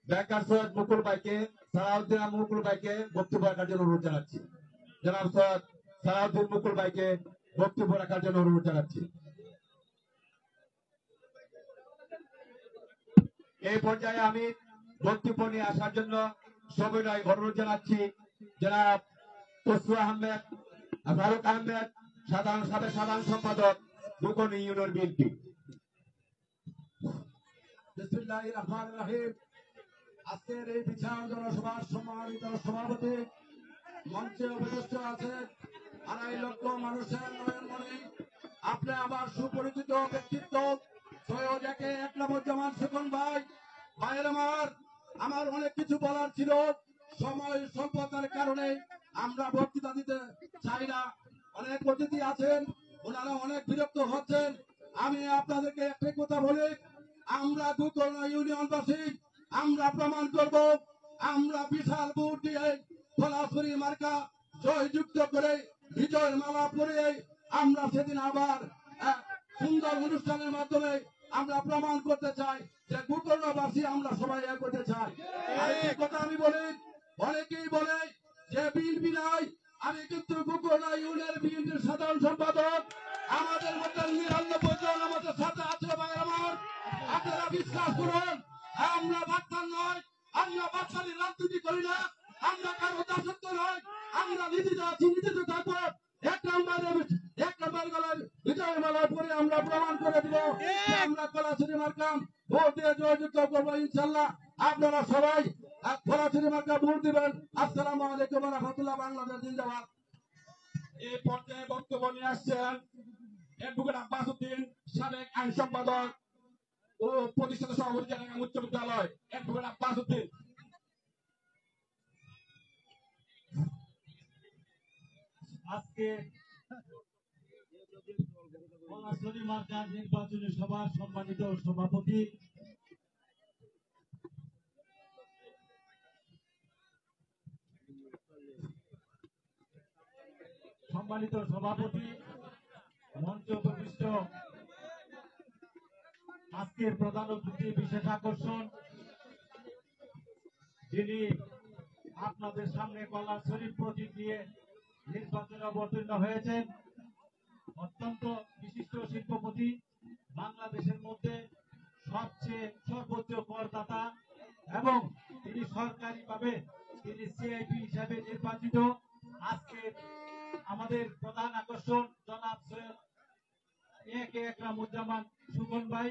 ব্যাংকার সৈয়দ মুকুল ভাইকে, সালাউদ্দিন মুকুল ভাইকে বক্তব্য রাখার জন্য অনুরোধ জানাচ্ছি। জনাব সৈয়দ সালাউদ্দিন মুকুল ভাইকে বক্তব্য রাখার জন্য অনুরোধ জানাচ্ছি। এই পর্যায়ে আমি বক্তব্য নিয়ে আসার জন্য সবিনয় অনুরোধ জানাচ্ছি জনাব তসু আহমেদ, ফারুক আহমেদ, সাবেক সাধারণ সম্পাদক গোকর্ণ ইউনিয়ন বিএনপি। বিসমিল্লাহির রহমানির রহিম। আজকের এই বিশাল জনসভার সম্মানিত সভাপতি, মঞ্চে উপস্থিত আছেন 2.5 লক্ষ মানুষের নয়নমণি, আপনি আমার সুপরিচিত ব্যক্তিত্ব সৈয়দ একরামুজ্জামান সুকন ভাই। ভাইয়ের আমার অনেক কিছু বলার ছিল, সময় স্বল্পতার কারণে আমরা বক্তৃতা দিতে চাই না। অনেক অতিথি আছেন, ওনারা অনেক বিরক্ত হচ্ছেন। আমি আপনাদেরকে একটাই কথা বলি, আমরা গোকর্ণ ইউনিয়নবাসী আমরা প্রমাণ করব, আমরা বিশাল ভোট দিয়ে কলারছড়ি মার্কা জয়যুক্ত করে বিজয়ের মালা পরিয়ে আমরা সেদিন আবার সুন্দর অনুষ্ঠানের মাধ্যমে আমরা প্রমাণ করতে চাই যে গোকর্ণবাসী আমরা সবাই এক হতে চাই। আরেকটি কথা আমি বলি, অনেকেই বলে যে বিএনপি নাই, আমি কিন্তু গোকর্ণ ইউনিয়ন বিএনপির সাধারণ সম্পাদক। আমাদের মধ্যে 99 জন আমাদের সাথে আছে ভাই আমার, আপনারা বিশ্বাস করুন। আমরা বাচ্চার নয়, আমরা বাচ্চাদের রাজনীতি করি না, আমরা কারো দাসত্ব নয়, আমরা নীতিতে আছি, নীতিতে থাকবো। এক নাম্বার গলায় বিজয় মালার পরে আমরা প্রমাণ করে দিব যে আমরা কলারছড়ি মার্কা ভোট দিয়ে জয়যুক্ত করবো ইনশাল্লাহ। আপনারা সবাই কলারছড়ি মার্কা ভোট দিবেন। আসসালামু আলাইকুম ওয়া রাহমাতুল্লাহ। বাংলাদেশ জিন্দাবাদ। এই পর্যায়ে বক্তব্য নিয়ে আসছেন অ্যাডভোকেট আব্বাস উদ্দিন, সাবেক আইন সম্পাদক ও প্রতিষ্ঠাতা সভাপতি চট্টগ্রাম উচ্চ বিদ্যালয়। অ্যাডভোকেট আব্বাস উদ্দিন। আজকে কলারছড়ি মার্কার নির্বাচনী সভার সম্মানিত সভাপতি, মঞ্চে উপবিষ্ট আজকের প্রধান অতিথি, বিশেষ আকর্ষণ যিনি আপনাদের সামনে কলারছড়ি প্রতীক নিয়ে নির্বাচনে অবতীর্ণ হয়েছেন, অত্যন্ত বিশিষ্ট শিল্পপতি, বাংলাদেশের মধ্যে সবচেয়ে সর্বোচ্চ করদাতা এবং তিনি সরকারিভাবে তিনি সিআইপি হিসাবে নির্বাচিত। আজকে আমাদের প্রধান আকর্ষণ জনাব সৈয়দ একরামুজ্জামান সুকন ভাই।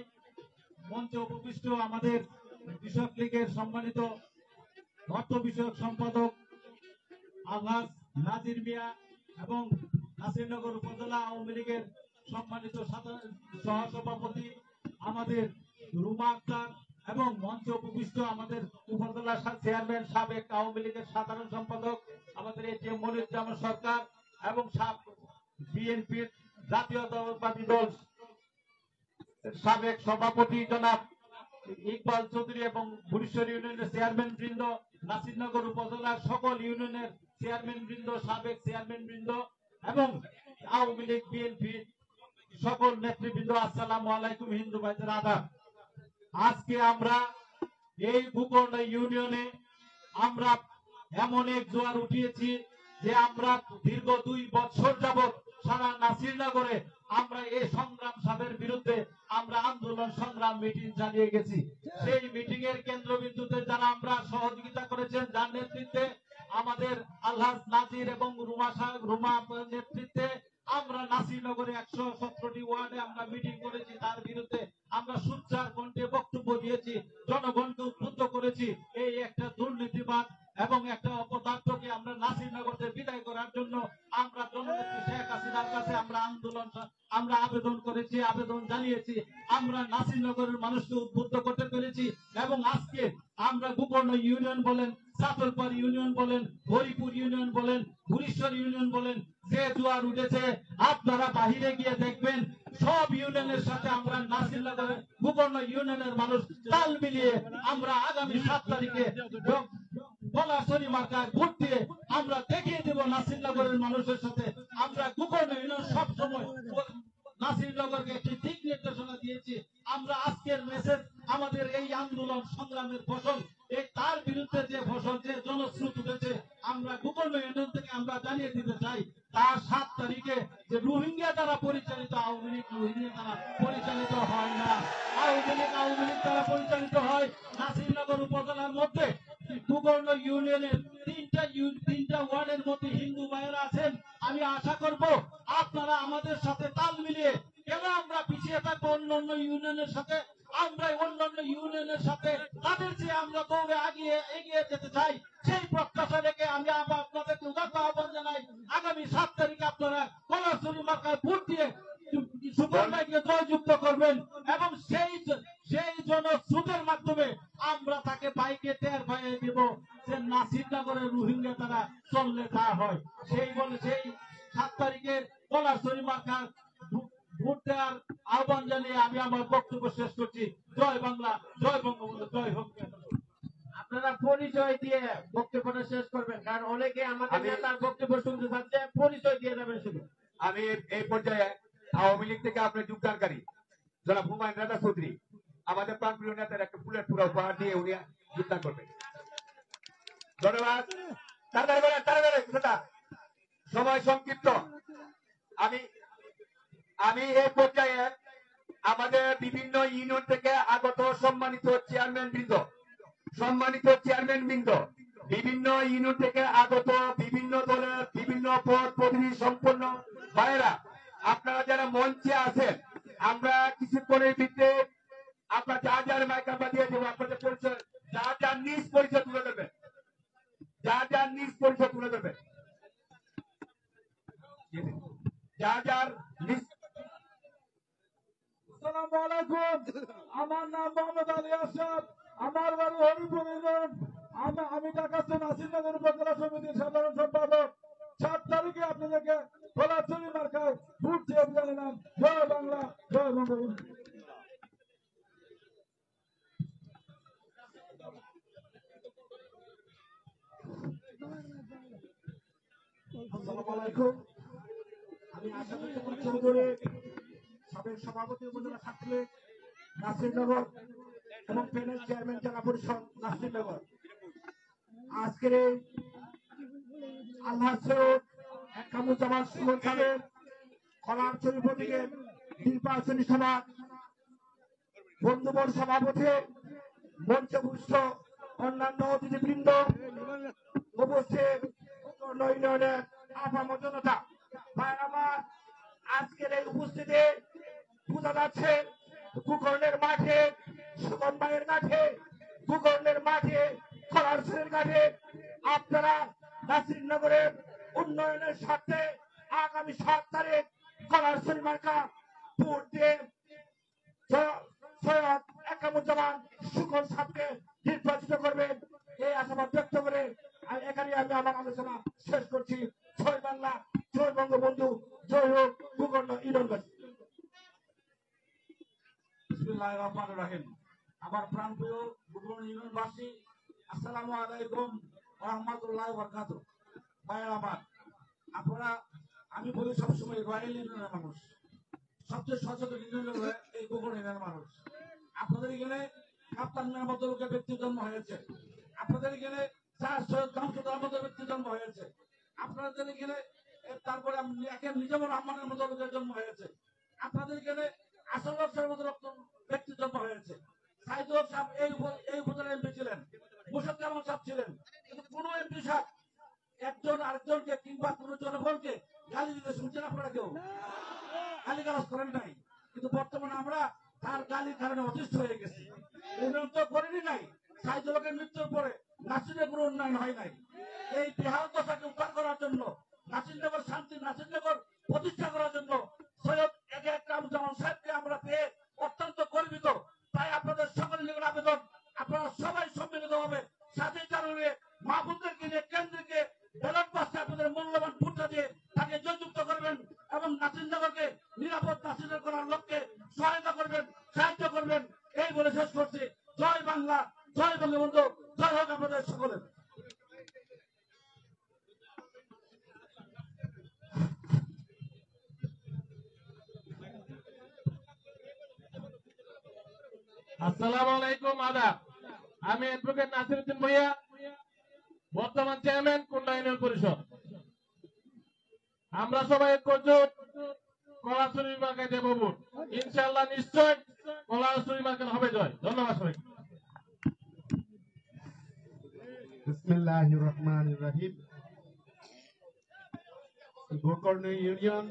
মঞ্চে উপবিষ্ট আমাদের কৃষক লীগের সম্মানিত অর্থ বিষয়ক সম্পাদক আলহাজ নাজির মিয়া এবং নাসিরনগর উপজেলা আওয়ামী লীগের সম্মানিত সহসভাপতি আমাদের রুমা আক্তার এবং মঞ্চে উপবিষ্ট আমাদের উপজেলা চেয়ারম্যান সাবেক আওয়ামী লীগের সাধারণ সম্পাদক আমাদের এটিএম মনিরুজ্জামান সরকার এবং বিএনপির জাতীয়তাবাদী দল সাবেক সভাপতি জনাব ইকবাল চৌধুরী এবং বুড়িশ্বর ইউনিয়নের চেয়ারম্যান বৃন্দ, নাসিরনগর উপজেলার সকল ইউনিয়নের চেয়ারম্যান বৃন্দ, সাবেক চেয়ারম্যান বৃন্দ এবং আওয়ামী লীগ বিএনপি সকল নেতৃবৃন্দ, আসসালামু আলাইকুম, হিন্দু ভাইদের আদাব। আজকে আমরা এই ভূকর্ণ ইউনিয়নে আমরা এমন এক জোয়ার উঠিয়েছি যে আমরা দীর্ঘ 2 বছর যাবৎ সারা নাসিরনগরে আমরা এই সংগ্রাম সাহেবের বিরুদ্ধে আমরা আন্দোলন সংগ্রাম মিটিং চালিয়ে গেছি। সেই মিটিং এর কেন্দ্রবিন্দুতে যারা আমরা সহযোগিতা করেছেন, যার নেতৃত্বে আমাদের আলহাজ নাজির এবং রুমা নেতৃত্বে আমরা নাসিরনগরে 117টি ওয়ার্ডে আমরা মিটিং করেছি। তার বিরুদ্ধে আমরা সোচ্চার কণ্ঠে বক্তব্য দিয়েছি, জনগণকে উদ্বুদ্ধ করেছি এই একটা দুর্নীতিবাদ এবং একটা অপদার্থকে আমরা নাসিরনগর থেকে বিদায় করার জন্য আমরা জননেত্রী শেখ হাসিনার কাছে আমরা আবেদন করেছি, আবেদন জানিয়েছি। আমরা নাসিরনগরের মানুষকে উদ্বুদ্ধ করতে পেরেছি এবং আজকে আমরা ভূকর্ণ ইউনিয়ন বলেন, চাতলপাড় ইউনিয়ন বলেন, হরিপুর ইউনিয়ন বলেন, বুড়িশ্বর ইউনিয়ন বলেন, যে জোয়ার উঠেছে আপনারা বাহিরে গিয়ে দেখবেন সব ইউনিয়নের সাথে আমরা নাসিরনগরের ভূকর্ণ ইউনিয়নের মানুষ তাল মিলিয়ে আমরা আগামী 7 তারিখে পলাশী মার্কায় ভোট দিয়ে আমরা দেখিয়ে দেব নাসিরনগরের মানুষের সাথে আমরা ভূকর্ণ ইউনিয়ন সবসময় নাসিরনগরকে একটি দিক নির্দেশনা দিয়েছি। আমরা আজকের মেসেজ আমাদের এই আন্দোলন সংগ্রামের ফসল, এই তার বিরুদ্ধে যে ফসল, যে জনস্রোত উঠেছে আমরা ভূকর্ণ ইউনিয়ন থেকে আমরা জানিয়ে দিতে চাই তার 7 তারিখে যে রোহিঙ্গা দ্বারা পরিচালিত আওয়ামী লীগ রোহিঙ্গা দ্বারা পরিচালিত হয় না, আওয়ামী লীগ দ্বারা পরিচালিত হয়। নাসিরনগর উপজেলার মধ্যে ভূকর্ণ ইউনিয়নের 3টা ওয়ার্ডের মধ্যে হিন্দু ভাইয়েরা আছেন। আমি আশা করব আপনারা আমাদের সাথে তাল মিলিয়ে, কেন আমরা পিছিয়ে থাকবো অন্যান্য ইউনিয়নের সাথে, আমরা অন্যান্য ইউনিয়নের সাথে তাদের চেয়ে আমরা দৌড়ে এগিয়ে যেতে চাই। সেই প্রত্যাশা রেখে আমি আপনাদেরকে উদাত্ত আহ্বান জানাই, আগামী 7 তারিখে আপনারা পলাশী মার্কায় ভোট দিয়ে সুপন ভাইকে জয়যুক্ত করবেন এবং সেই জনস্রোতের মাধ্যমে আমরা তাকে বাইকে টের পাইয়ে দিব যে নাসিরনগরের রোহিঙ্গা তারা চললে তা হয়। সেই 7 তারিখের পলাশী মার্কার ভোট দেওয়ার আহ্বান জানিয়ে আমি আমার বক্তব্য শেষ করছি। জয় বাংলা, জয় বঙ্গবন্ধু, জয় হোক। আপনারা পরিচয় দিয়ে বক্তব্যটা শেষ করবেন, কারণ অনেকে আমাদের নেতার বক্তব্য শুনতে চাচ্ছে, পরিচয় দিয়ে যাবেন শুধু। আমি এই পর্যায়ে আওয়ামী লীগ থেকে আপনি যোগদানকারী জনাব হুমায়ুন রাজা চৌধুরী আমাদের প্রাণপ্রিয় নেতার একটা ফুলের পুরা উপহার দিয়ে উনি যোগদান করবেন। ধন্যবাদ। সময় সংক্ষিপ্ত। আমি এই পর্যায়ে আমাদের বিভিন্ন ইউনিয়ন থেকে আগত সম্মানিত চেয়ারম্যান বৃন্দ, বিভিন্ন ইউনিয়ন থেকে আগত বিভিন্ন দলের বিভিন্ন পদ পদবি সম্পন্ন ভাইয়েরা, আপনারা যারা মঞ্চে আছেন, আমরা কিছুক্ষণের ভিতরে আপনার যার মাইক আমরা দিয়ে দেবো, আপনাদের পরিচয় যার নিজ পরিচয় তুলে দেবেন, যার নিজ পরিচয় তুলে দেবেন, যার নিজ। আসসালামু আলাইকুম, আমার নাম মোহাম্মদ আলী আশরাফ, আমার বাড়ি হরিপুর ইউনিয়ন, আমি ঢাকা নাসিরনগর উপজেলা সমিতির সাধারণ সম্পাদক। 7 তারিখে আপনাদেরকে পলাশী মার্কায় ভোট দিয়ে জানালাম। জয় বাংলা, জয় বঙ্গবন্ধু। আসসালামু আলাইকুম, আমি আশাফুল চৌধুরী, সাবেক সভাপতি উপজেলা ছাত্রলীগ নাসিরনগর এবং প্যানেল চেয়ারম্যান জেলা পরিষদ নাসিরনগর। আজকের এই আল্লাহ সৈয়দ কামরুজ্জামান সুমন সাহেব কলারছড়ি প্রতীকের নির্বাচনী সভা বন্ধুবর সভাপতি, মঞ্চপুষ্ট অন্যান্য অতিথিবৃন্দ, উপস্থিত ইউনিয়নের আপাম জনতা ভাই আমার, আজকের এই উপস্থিতি বোঝা যাচ্ছে ভূকর্ণের মাঠে, সুমন ভাইয়ের মাঠে, ভূকর্ণের মাঠে, কলারছড়ির ঘাটে আপনারা নাসিরনগরের উন্নয়নের স্বার্থে আগামী 7 তারিখ কলারছড়ি মার্কা ভোট দিয়ে সৈয়দ একরামুজ্জামান সুখন সাহেবকে নির্বাচিত করবেন এই আশাবাদ ব্যক্ত করে এখানে আমি আমার আলোচনা শেষ করছি। জয় বাংলা, জয় বঙ্গবন্ধু, জয় হোক ভূখণ্ড ইউনিয়নবাসী। বিসমিল্লাহির রহমানির রহিম। আমার প্রাণপ্রিয় ভূখণ্ড ইউনিয়নবাসী, আসসালামু আলাইকুম ওয়া রাহমাতুল্লাহি ওয়া বারাকাতুহু। ভাইরা আমার, আপনারা, আমি বলি সবসময় রয়্যাল ইউনিয়নের মানুষ, সবচেয়ে সচেতন ইউনিয়নের এই ভূখণ্ড ইউনিয়নের মানুষ। আপনাদের এখানে কাপ্তান মিয়ার মতো লোকের ব্যক্তি জন্ম হয়েছে, আপনাদের এখানে স্যার সৈয়দ গামসুদ্দার মতো ব্যক্তি জন্ম হয়েছে, আপনাদের এখানে তারপরে নিজামুর রহমানের মতো লোকের জন্ম হয়েছে, আপনাদের এখানে আসাদুল্লাহ সাহেবের মতো ব্যক্তি জন্ম হয়েছে, সাইদুল সাহেব এই উপজেলার এমপি ছিলেন, মুশাদ জামান সাহেব ছিলেন, কিন্তু কোন এমপি সাহেব একজন আরেকজনকে কিংবা কোন জনগণকে গালি দিতে শুনছেন আপনারা? কেউ গালি গালাজ করেন নাই, কিন্তু বর্তমানে আমরা তার গালির কারণে অতিষ্ঠ হয়ে গেছি। উন্নয়ন তো করেনি নাই, সাইদুলের মৃত্যুর পরে নাসিরের কোনো উন্নয়ন হয় নাই। এই বেহাল দশাকে উদ্ধার করার জন্য, নাসিরনগর শান্তি, নাসিরনগর প্রতিষ্ঠা করার জন্য সৈয়দ একরামুজ্জামান সাহেবকে আমরা পেয়ে অত্যন্ত গর্বিত। তাই আপনাদের সকলের নিকট আবেদন, আপনারা সবাই সম্মিলিত হবে 7 জানুয়ারি মাহবুবদেরকে নিয়ে কেন্দ্রকে ব্যালট বাক্সে আপনাদের মূল্যবান ভোটটা দিয়ে তাকে জয়যুক্ত করবেন এবং নাসিরনগরকে নিরাপদ নাসিরনগর করার লক্ষ্যে সহায়তা করবেন, সাহায্য করবেন। এই বলে শেষ করছি। জয় বাংলা, জয় বঙ্গবন্ধু, জয় হোক আপনাদের সকলের। আসসালামু আলাইকুম, আদাব। আমি অ্যাডভোকেট নাসিরউদ্দিন ভূঁইয়া, বর্তমান চেয়ারম্যান কুন্ডা ইউনিয়ন পরিষদ। আমরা সবাই একজোট কলারছড়ি মার্কায় দেব ভোট। ইনশাআল্লাহ নিশ্চয় কলারছড়ি মার্কা হবে জয়। ধন্যবাদ সবাইকে। বিসমিল্লাহির রহমানির রহিম। গোকর্ণ ইউনিয়ন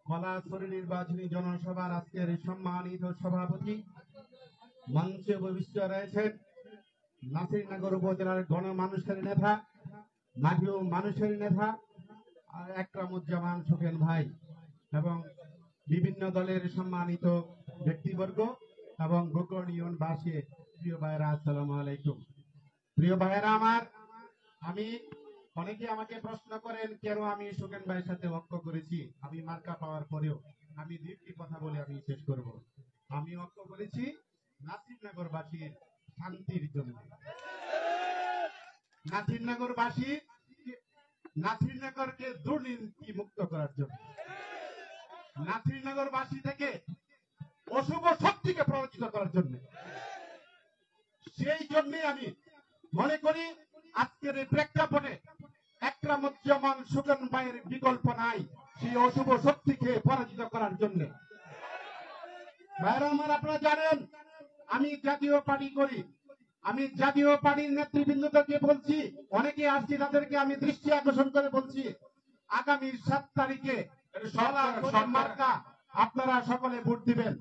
কলাছড়ি নির্বাচনী জনসভার আজকের সম্মানিত সভাপতি, মঞ্চে উপবিষ্ট রয়েছেন নাসিরনগর উপজেলার গণমানুষের নেতা, মাটিও মানুষের নেতা একরামুজ্জামান সুখেন ভাই এবং বিভিন্ন দলের সম্মানিত ব্যক্তিবর্গ এবং গোকর্ণ ইউনিয়নবাসী, প্রিয় ভাইরা, আসসালামু আলাইকুম। প্রিয় ভাইরা আমার, আমি অনেকে আমাকে প্রশ্ন করেন কেন আমি সুখেন ভাইয়ের সাথে ঐক্য করেছি। আমি মার্কা পাওয়ার পরেও আমি দুইটি কথা বলে আমি শেষ করব। আমি ঐক্য করেছি নাসিরনগরবাসীর শান্তির জন্য, নাসিরনগরকে দুর্নীতি মুক্ত করার জন্য, নাসিরনগরবাসী থেকে অশুভ শক্তিকে পরাজিত করার জন্য। সেই জন্যই আমি মনে করি আজকের এই প্রেক্ষাপটে একরামুজ্জামান সুখেন ভাইয়ের বিকল্প নাই সেই অশুভ শক্তিকে পরাজিত করার জন্য। ভাইরা আমার, আপনারা জানেন আমি জাতীয় পার্টি করি। আমি জাতীয় পার্টির নেতৃবৃন্দকে বলছি, অনেকে আসছি তাদেরকে আমি দৃষ্টি আকর্ষণ করে বলছি, আগামী 7 তারিখে মার্কা আপনারা সকলে ভোট দিবেন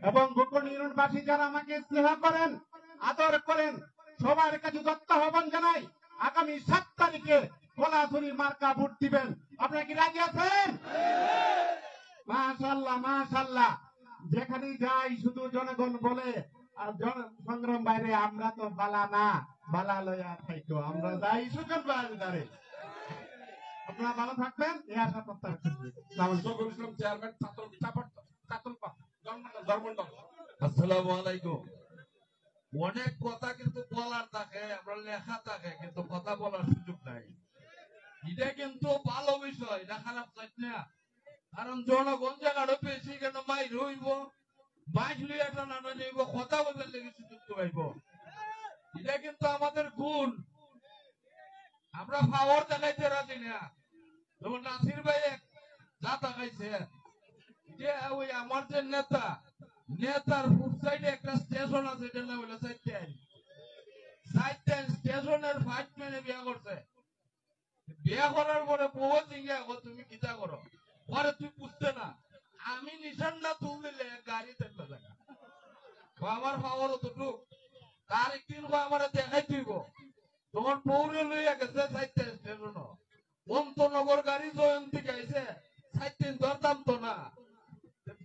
এবং গোকর্ণ ইউনিয়নবাসী যারা আমাকে স্নেহ করেন, আদর করেন, সবার কাছে দত্ত আহ্বান জানাই, আগামী 7 তারিখে কলাছড়ি মার্কা ভোট দিবেন। আপনারা কি রাজি আছেন? মাশাআল্লাহ, মাশাআল্লাহ। যেখানেই যাই শুধু জনগণ বলে আর সংগ্রাম বাইরে আমরা তো বালা না, বালা লয়া থাইকো, আমরা যাই সুখেন ভাইয়ের দ্বারে। আপনারা ভালো থাকবেন, এই আশা প্রত্যাশা করি। চেয়ারম্যান আসসালামু আলাইকুম। অনেক কথা কিন্তু বলার থাকে, আমরা লেখা থাকে, কিন্তু কথা বলার সুযোগ নাই। এটা কিন্তু ভালো বিষয়, এটা খারাপ চাই না। কারণ জনগণ জায়গাটা পেয়েছি কেন মাই রইব, বাইক একটা নানা নেব, কথা বলতে লেগে সুযোগ পাইব। এটা কিন্তু আমাদের গুণ, আমরা পাওয়ার দেখাইতে রাজি না। যেমন নাসির ভাই যা দেখাইছে, যে ওই আমার যে নেতা, নেতার ফুট সাইডে একটা স্টেশন আছে, এটার নাম হলো সাইটেন স্টেশনের 5 মিনিটে বিয়া করছে। বিয়া করার পরে বউ জিজ্ঞা তুমি কিতা করো, পরে তুই বুঝতে না, আমি নিশানটা তুললে গাড়ি দেখতে দেখা আমার পাওয়ার অতটুক। তার একদিন আমার দেখাই তুইব, তখন পৌরে লইয়া গেছে সাইটেন স্টেশন, অন্তনগর গাড়ি জয়ন্তী গাইছে, সাইটেন ধরতাম তো না,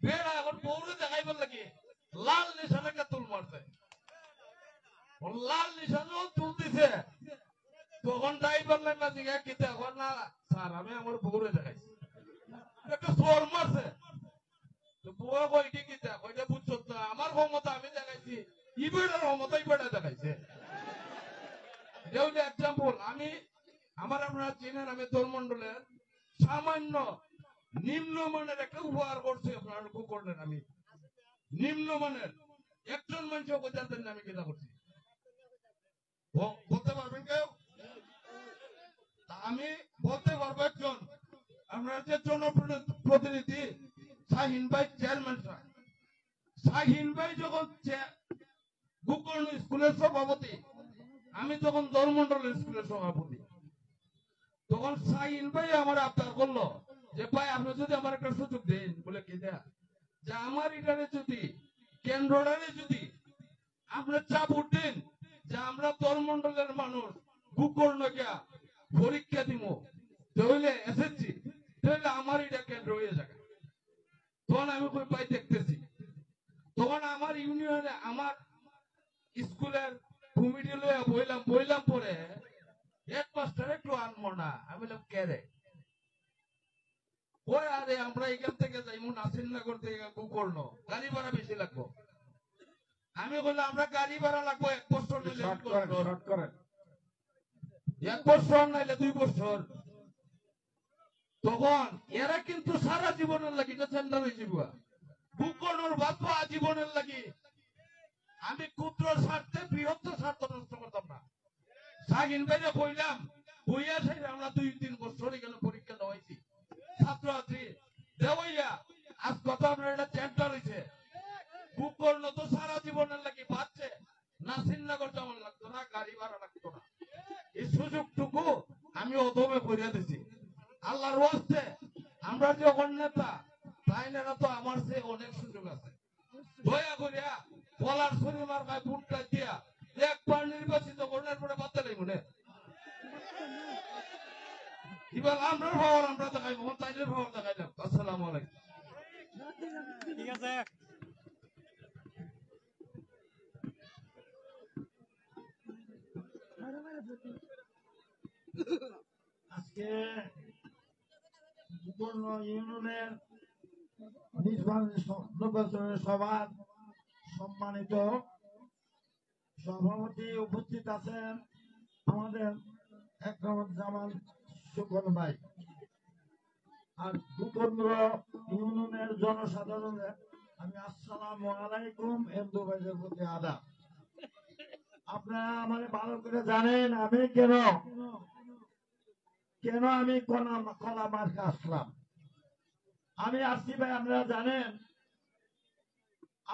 বেড়া এখন বউরে দেখাইবার লাগে লাল নিশান একটা তুল মারছে, লাল নিশানও তুলতেছে, তখন ড্রাইভার লাইন না জিগা কিতে এখন না স্যার আমি আমার বউরে দেখাইছি একটা চোর মারছে, বউ কই কি কিতে কইটা বুঝছো না আমার ক্ষমতা আমি দেখাইছি, ইবেটার ক্ষমতা ইবেটা দেখাইছে। যেমন এক্সাম্পল আমি আমার আপনারা চেনেন আমি তোরমন্ডলের সামান্য নিম্নমানের একটা উপহার করছি আপনারা করলেন, আমি নিম্নমানের একজন মানুষ বোঝাতেন না আমি কেটা করছি বলতে পারবেন কেউ? আমি বলতে পারবো একজন আপনার যে জনপ্রতিনিধি শাহিন ভাই চেয়ারম্যান সাহেব, শাহিন ভাই যখন গোকর্ণ স্কুলের সভাপতি, আমি তখন ধর্মমন্ডলের স্কুলের সভাপতি, তখন শাহিন ভাই আমার আবদার করলো যে ভাই আপনি যদি আমার একটা সুযোগ দেন, বলে কি দেয়া যে আমার এটারে যদি কেন্দ্রটারে যদি আপনি চাপ উঠেন যে আমরা ধর্মমন্ডলের মানুষ গোকর্ণকে পরীক্ষা দিব তাহলে এসেছি, তাহলে আমার এটা কেন্দ্র হয়ে যাবে। তখন আমি কই ভাই দেখতেছি, তখন আমার ইউনিয়নে আমার স্কুলের কমিটি লইয়া বইলাম পরে হেডমাস্টার একটু আনবো না, আমি বললাম কে রে, ওই আরে আমরা এখান থেকে যাইমু নাসিরনগর থেকে গোকর্ণ গাড়ি ভাড়া বেশি লাগবো, আমি বললাম আমরা গাড়ি ভাড়া লাগবো 1 বছর নিলে 1 বছর নাইলে 2 বছর, তখন এরা কিন্তু সারা জীবনের লাগি সেন্টার হয়েছে গোকর্ণর বাধ্য আজীবনের লাগি, আমি ক্ষুদ্র স্বার্থে বৃহত্তর স্বার্থ নষ্ট করতাম না। শাহিন ভাইরে কইলাম বইয়া সেই আমরা 2-3 বছর এখানে পরীক্ষা দেওয়াইছি ছাত্রছাত্রী দেওয়াইয়া, আজ কথা আমরা এটা সেন্টার হয়েছে, গোকর্ণ তো সারা জীবনের লাগি পাচ্ছে, নাসিরনগর যেমন লাগতো না, গাড়ি ভাড়া লাগতো না, এই সুযোগটুকু আমি অধমে করিয়া দিছি। আল্লাহর ওয়াস্তে আমরা যে নেতা তাই না, তো আমার সে অনেক সুযোগ আছে, দয়া করিয়া বলার শনিবার গায়ে ভোটটা দিয়া একবার নির্বাচিত করার পরে বাদ দিলাই মনে এবার আমরা ভাবর আমরা দেখাইব তাইলে ভাবর দেখাইলাম। আসসালামু আলাইকুম। ঠিক আছে। আজকে গোকর্ণ ইউনিয়নের নির্বাচনের সভার সম্মানিত সভাপতি উপস্থিত আছেন আমাদের একরামুজ্জামান সুকন ভাই, আর গোকর্ণ ইউনিয়নের জনসাধারণের আমি আসসালামু আলাইকুম হিন্দু ভাইদের প্রতি আদাব। আপনারা আমাকে ভালো করে জানেন আমি কেন আমি কলা মার্কে আসলাম। আমি আসছি ভাই আপনারা জানেন,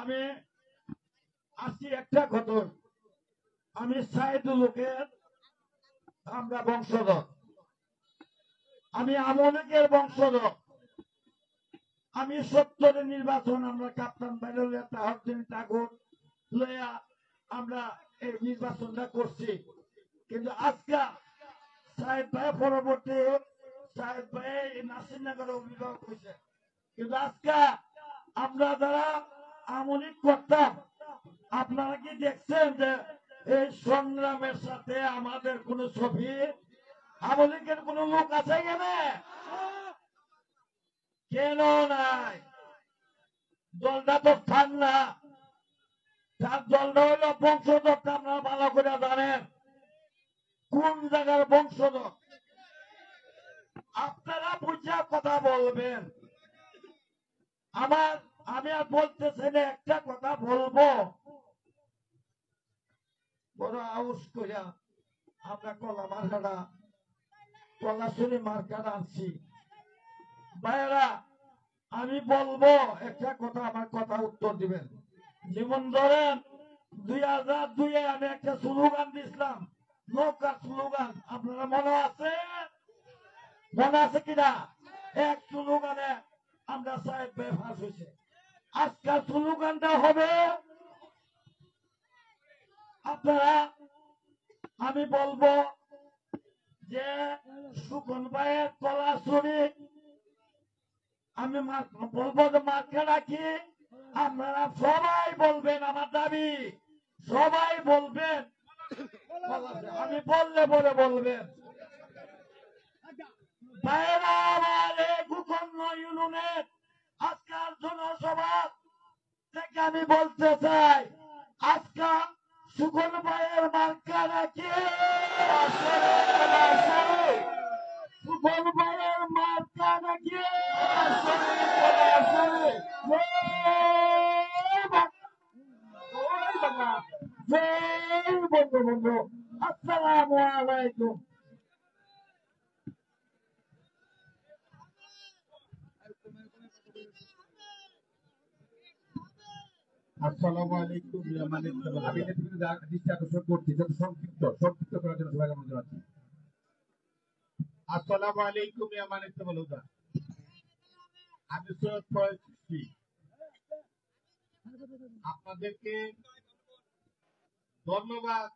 আমি আসছি একটা ঘটন, আমি সাইদুল লোকের আমরা বংশধর, আমি আমলিকের বংশধর, আমি 70-এর নির্বাচন আমরা কাপ্তান বাইরুল্লাহ তাহদ্দিন ঠাকুর লইয়া আমরা এই নির্বাচনটা করছি, কিন্তু আজকে সাহেব ভাই পরবর্তী সাহেব ভাই নাসিরনগরের অভিভাবক হয়েছে, কিন্তু আজকে আমরা যারা আমলিক করতাম আপনারা কি দেখছেন যে এই সংগ্রামের সাথে আমাদের কোন ছবি আমলিকের কোন লোক আছে এখানে? কেন নাই? দলটা তো স্থান না, তার দলটা হইল বংশধরটা আপনারা ভালো করে জানেন কোন জায়গার বংশধর। আপনারা বুঝা কথা বলবেন। আমি আর বলতেছি না, একটা কথা বলবো, বড় আউস করিয়া আমরা কলাশুনি মার্কাটা আনছি ভাইয়েরা। আমি বলবো একটা কথা, আমার কথা উত্তর দিবেন। যেমন ধরেন 2002-এ আমি একটা স্লোগান দিছিলাম, নৌকার স্লোগান, আপনারা মনে আছে কিনা? এক স্লোগানে আমরা সাহেব ভাই ফাঁস হয়েছে। আজকাল স্লোগানটা হবে আপনারা, আমি বলবো যে সুকন ভাইয়ের কলাশুনি আমি বলবো যে মার্কাটা কি আপনারা সবাই বলবেন, আমার দাবি সবাই বলবেন, আমি বললে পরে বলবেন। ভাইয়েরা আমার এই ভূখণ্ড ইউনিয়নের আজকাল জনসভা থেকে আমি বলতে চাই, আজকা সুগন ভাইয়ের মার্কা নাকি সুগন ভাইয়ের মার্কা নাকি বঙ্গবন্ধু। আসসালামু আলাইকুম। আসসালামু আলাইকুম। আমি দৃষ্টি আকর্ষণ করছি, যত সংক্ষিপ্ত করার জন্য সবাইকে অনুরোধ জানাচ্ছি। আসসালামু আলাইকুম ইয়ামানিত বলুদা। আমি সৈয়দ ফয়েজ চিশতি। আপনাদেরকে ধন্যবাদ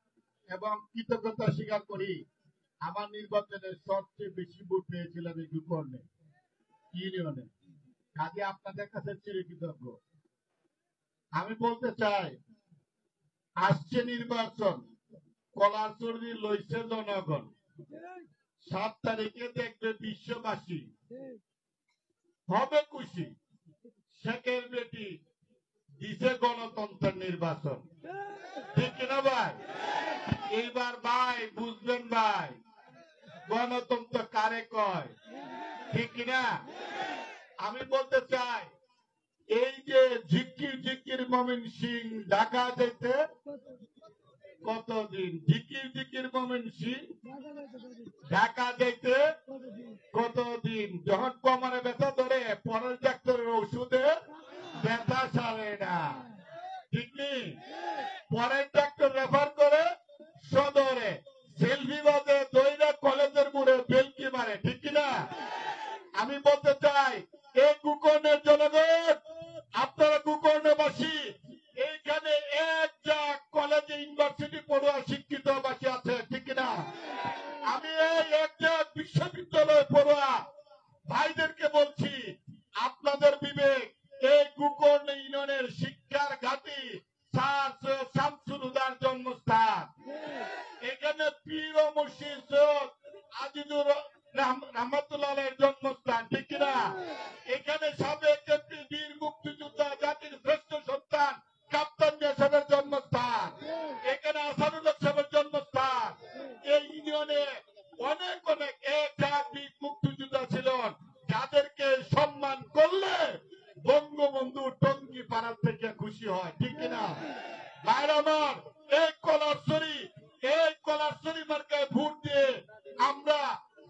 এবং কৃতজ্ঞতা স্বীকার করি। আমার নির্বাচনে সবচেয়ে বেশি ভোট পেয়েছিলাম এই গোকর্ণে ইউনিয়নে, কাজে আপনাদের কাছে চিরকৃতজ্ঞ। আমি বলতে চাই, আসছে নির্বাচন, কলারচুরি লইছে জনগণ, 7 তারিখে দেখবে বিশ্ববাসী, হবে খুশি। শেখের বেটি দিছে গণতন্ত্রের নির্বাচন, ঠিক কিনা ভাই? এইবার ভাই বুঝবেন ভাই, গণতন্ত্র কারে কয়, ঠিক কিনা? আমি বলতে চাই, এই যে ঝিকির মমিন সিং ঢাকা যেতে কতদিন, ঝিকির মমিন সিং ঢাকা যেতে কতদিন, যখন কোমরে ব্যথা ধরে পরের ডাক্তারের ওষুধে ব্যথা সারে না, ঠিক নেই? পরের ডাক্তার রেফার করে সদরে, সেলফি বাজে দইরা কলেজের মুড়ে বেলকি মারে, ঠিক কিনা? আমি বলতে চাই, এই গোকর্ণের জনগণ, আপনারা গোকর্ণবাসী, এইখানে একটা কলেজে ইউনিভার্সিটি পড়ুয়া শিক্ষিত বাসী আছে, ঠিক কিনা? আমি এই একটা বিশ্ববিদ্যালয় পড়ুয়া ভাইদেরকে বলছি, আপনাদের বিবেক এই গোকর্ণ ইউনিয়নের শিক্ষার ঘাঁটি স্যার সৈয়দ শামসুল হুদার জন্মস্থান। এখানে পীর ও মুর্শিদ সৈয়দ আজিজুর রহমতুল্লাহের জন্মস্থান, ঠিক কিনা? এখানে সাবেক এমপি বীর মুক্তিযোদ্ধা জাতির শ্রেষ্ঠ সন্তান কাপ্তান মিয়া সাহেবের জন্মস্থান, এখানে আসানুল হক সাহেবের জন্মস্থান। এই ইউনিয়নে অনেক বীর মুক্তিযোদ্ধা ছিলেন, যাদেরকে সম্মান করলে বঙ্গবন্ধু টঙ্গী পাড়ার থেকে খুশি হয়, ঠিক কিনা? ভাইর আমার, এই কলারছড়ি মার্কায় ভোট দিয়ে আমরা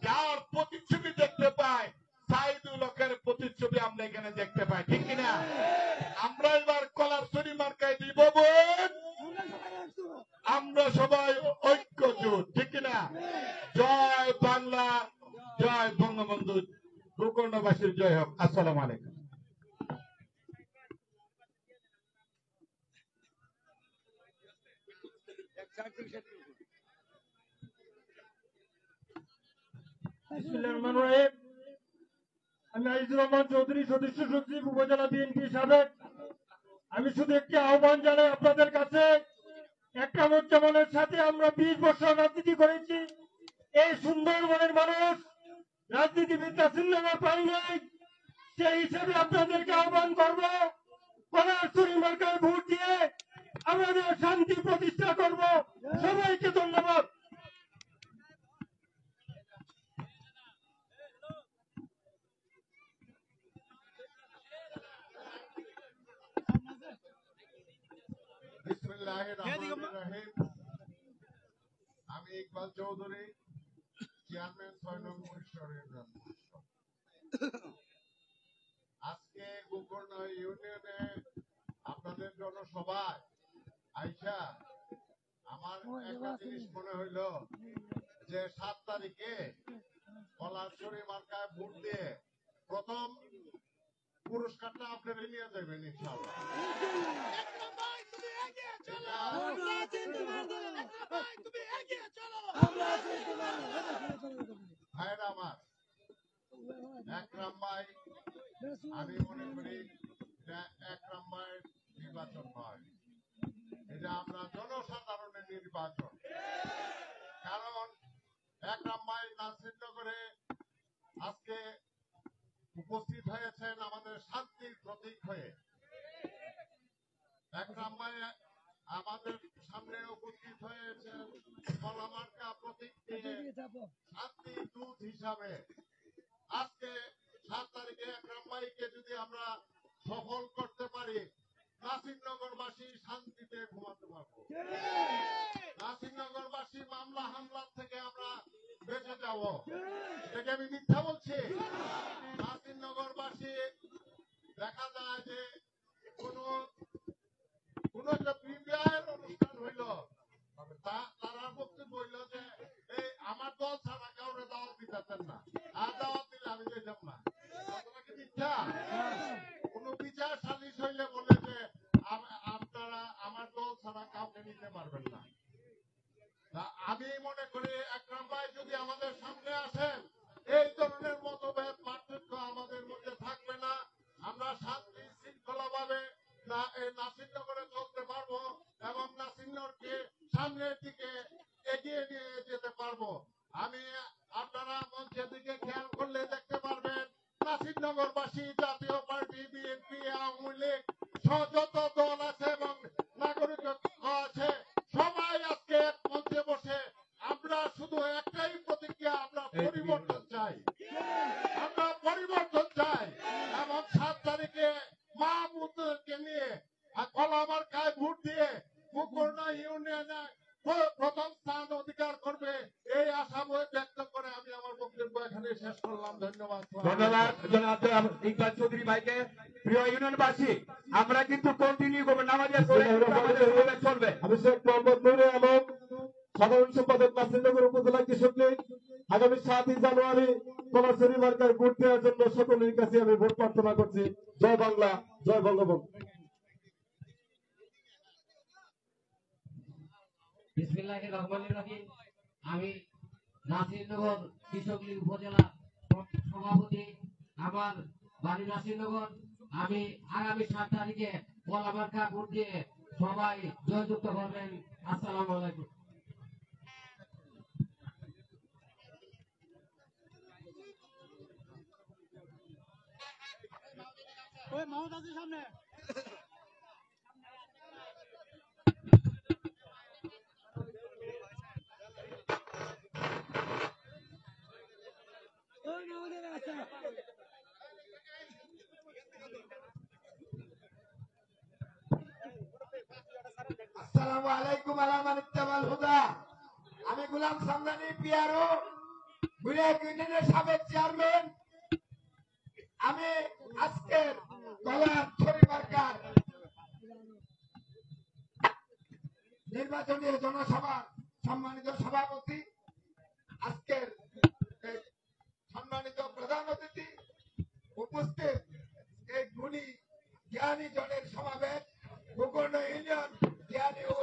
যার প্রতিচ্ছবি দেখতে পাই, সাইদুল হকের প্রতিচ্ছবি আমরা এখানে দেখতে পাই, ঠিক কিনা? আমরা এবার কলারছড়ি মার্কায় দিব ভোট, আমরা সবাই ঐক্যজোট, ঠিক কিনা? জয় বাংলা, জয় বঙ্গবন্ধু, গোকর্ণবাসীর জয় হোক। আসসালামু আলাইকুম। আমি আজিজুর রহমান চৌধুরী, সদস্য সচিব, উপজেলা বিএনপি সাবেক। আমি শুধু একটি আহ্বান জানাই আপনাদের কাছে, একরামুজ্জামানের সাথে আমরা 20 বছর রাজনীতি করেছি। এই সুন্দরবনের মানুষ রাজনীতিবিদ নাসিরনগর পাই নাই, সেই হিসেবে আপনাদেরকে আহ্বান করবো, কলারছড়ি মার্কায় ভোট দিয়ে আমাদের শান্তি প্রতিষ্ঠা করব। সবাইকে ধন্যবাদ। আমি ইকবাল চৌধুরী, চেয়ারম্যান 6 নং পরিষদের। আজকে গোকর্ণ ইউনিয়নে আপনাদের জনসভায় আইসা আমার একটা জিনিস মনে হইল যে 7 তারিখে কলারছড়ি মার্কায় ভোট দিয়ে প্রথম পুরস্কারটা আপনারা নিয়ে যাবেন ইনশাআল্লাহ। ভাইরা আমার, একরাম ভাই আমি মনে করি এটা একরাম ভাইয়ের নির্বাচন নয়, এটা আমরা জনসাধারণের নির্বাচন। কারণ একরাম ভাই নাসিরনগরে আজকে উপস্থিত হয়েছেন আমাদের শান্তির প্রতীক হয়ে। একরাম ভাই আমাদের সামনে উপস্থিত হয়েছেন কলামার্কা প্রতীক নিয়ে শান্তি দূত হিসাবে। আজকে 7 তারিখে একরাম ভাইকে যদি আমরা সফল করতে পারি, নাসিরনগরবাসী শান্তিতে ঘুমাতে পারবো। নাসিরনগরবাসী মামলা হামলার থেকে আমরা বেঁচে যাব। এটাকে আমি মিথ্যা বলছি? নাসিরনগরবাসী দেখা যায় যে কোন একটা বিবাহের অনুষ্ঠান হইল, তারা বক্তব্য হইল যে এই আমার দল ছাড়া কাউরে দাওয়াত দিতেছেন না, আর দাওয়াত দিলে আমি যেতাম না। কি মিথ্যা? কোন বিচার সালিশ হইলে বলে যে আপনারা আমার দল ছাড়া কাউকে নিতে পারবেন না। আমি মনে করি একরাম ভাই যদি আমাদের সামনে আসেন, এই ধরনের মতভেদ পার্থক্য আমাদের মধ্যে থাকবে না। আমরা শান্তি শৃঙ্খলা ভাবে নাসিরনগরে চলতে পারবো এবং নাসিরনগরকে সামনের দিকে এগিয়ে নিয়ে যেতে পারবো। আপনারা মঞ্চের দিকে খেয়াল করলে দেখতে পারবেন নাসিরনগরবাসী, জাতীয় পার্টি, বিএনপি, আওয়ামী লীগ যত দল আছে এবং নাগরিক আছে, সবাই আজকে এক মঞ্চে বসে আমরা শুধু একটাই প্রতিজ্ঞা, আমরা পরিবর্তন চাই। আমরা পরিবর্তন চাই এবং 7 তারিখে মা বোনদেরকে নিয়ে কলামার্কায় ভোট দিয়ে কুকুরনা ইউনিয়নে প্রথম স্থান অধিকার করবে, এই আশা ব্যক্ত করে আমি আমার বক্তব্য এখানে শেষ করলাম। ধন্যবাদ। ধন্যবাদ জনাব ইকবাল চৌধুরী ভাইকে। প্রিয় ইউনিয়নবাসী, আমরা কিন্তু কন্টিনিউ করবো, নামাজের চলবে। আমি শেখ মোহাম্মদ নুরে আলম, সাধারণ সম্পাদক নাসিরনগর উপজেলা কৃষক লীগ। আগামী 7 জানুয়ারি কলারছড়ি মার্কার ভোট দেওয়ার জন্য সকলের কাছে আমি ভোট প্রার্থনা করছি। জয় বাংলা, জয় বঙ্গবন্ধু। বিসমিল্লাহির রহমানির রহিম। আমি নাসিরনগর কৃষক লীগ উপজেলা সভাপতি, আমার বাড়ি নাসিরনগর। আমি আগামী 7 তারিখে কলামার্কা ভোট দিয়ে সবাই জয়যুক্ত করবেন। আসসালামু আলাইকুম। সামনে আসসালামু আলাইকুম আলামানিত্তাবাল হুদা। আমি গোলাম সামদানি পিয়ারো, গুলিয়া ইউনিয়নের সাবেক চেয়ারম্যান। আমি আজকের কলারছড়ি মার্কার নির্বাচনী জনসভার সম্মানিত সভাপতি, আজকের সম্মানিত প্রধান অতিথি, উপস্থিত এই গুণী জ্ঞানী জনের সমাবেশ, গোকর্ণ ইউনিয়ন জ্ঞানী ও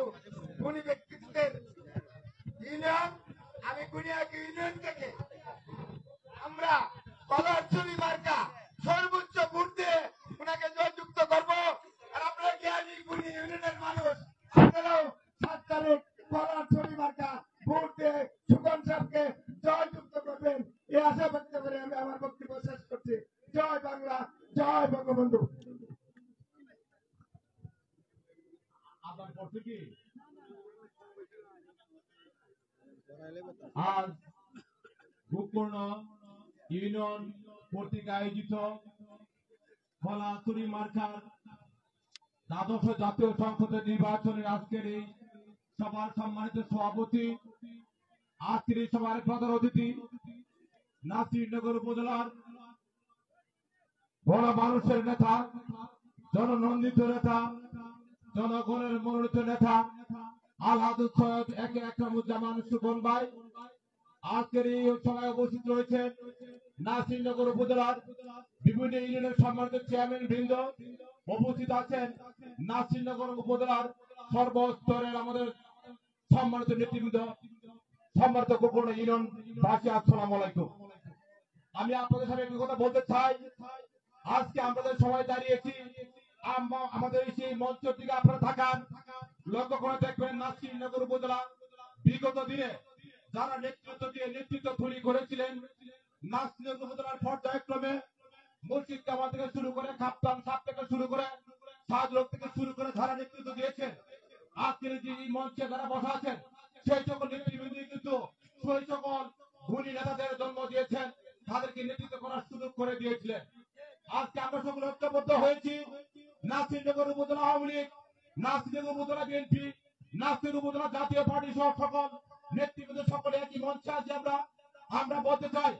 গুণী ব্যক্তিত্বের ইউনিয়ন। আমি গুনিয়াকি ইউনিয়ন থেকে আমরা কলারছড়ি মার্কা সর্বোচ্চ ভোট দিয়ে ওনাকে জয়যুক্ত করবো। আর আপনারা জ্ঞানী গুণী ইউনিয়নের মানুষ, আপনারাও 7 তারিখ কলারছড়ি মার্কা ভোট দিয়ে সুকন সাহেবকে জয়যুক্ত করবেন, এই আশা ব্যক্ত করে আমি আমার বক্তব্য শেষ করছি। জয় বাংলা, জয় বঙ্গবন্ধু। আজ গোকর্ণ ইউনিয়ন কর্তৃক আয়োজিত কলারছড়ি মার্কার দ্বাদশ জাতীয় সংসদের নির্বাচনের আজকের এই সভার সম্মানিত সভাপতি, আজকের এই সভার প্রধান অতিথি, নাসিরনগর উপজেলার বড় মানুষের নেতা, জননন্দিত নেতা, জনগণের মনোনীত নেতা আলহাদুল সৈয়দ একে একরামুজ্জামান সুকন ভাই। আজকের এই সভায় উপস্থিত রয়েছেন নাসিরনগর উপজেলার বিভিন্ন ইউনিয়নের সম্মানিত চেয়ারম্যান বৃন্দ, উপস্থিত আছেন নাসিরনগর উপজেলার সর্বস্তরের আমাদের সম্মানিত নেতৃবৃন্দ, সম্মানিত গোকর্ণ ইউনিয়ন বাসী, আসসালামু আলাইকুম। আমি আপনাদের সাথে একটি কথা বলতে চাই, আজকে আমাদের সবাই দাঁড়িয়েছি আমাদের সেই মঞ্চের দিকে আপনারা থাকান, লক্ষ্য করে দেখবেন নাসিরনগর উপজেলা বিগত দিনে যারা নেতৃত্ব তৈরি করেছিলেন, নাসিরনগর উপজেলার পর্যায়ক্রমে মুর্শিদ কামাল থেকে শুরু করে কাপ্তান সাহ থেকে শুরু করে সাজরক থেকে শুরু করে যারা নেতৃত্ব দিয়েছেন, আজকের যে এই মঞ্চে যারা বসা আছেন সেই সকল নেতৃবৃন্দ কিন্তু সেই সকল গুণী নেতাদের জন্ম দিয়েছেন, তাদেরকে নেতৃত্ব করার সুযোগ করে দিয়েছিলেন। আজকে আমরা সকলে ঐক্যবদ্ধ হয়েছি। নাসিরনগর উপজেলা আওয়ামী লীগ, নাসিরনগর উপজেলা বিএনপি, নাসির উপজেলা জাতীয় পার্টি সহ সকল নেতৃবৃন্দ সকলে একই মঞ্চে আছি। আমরা বলতে চাই,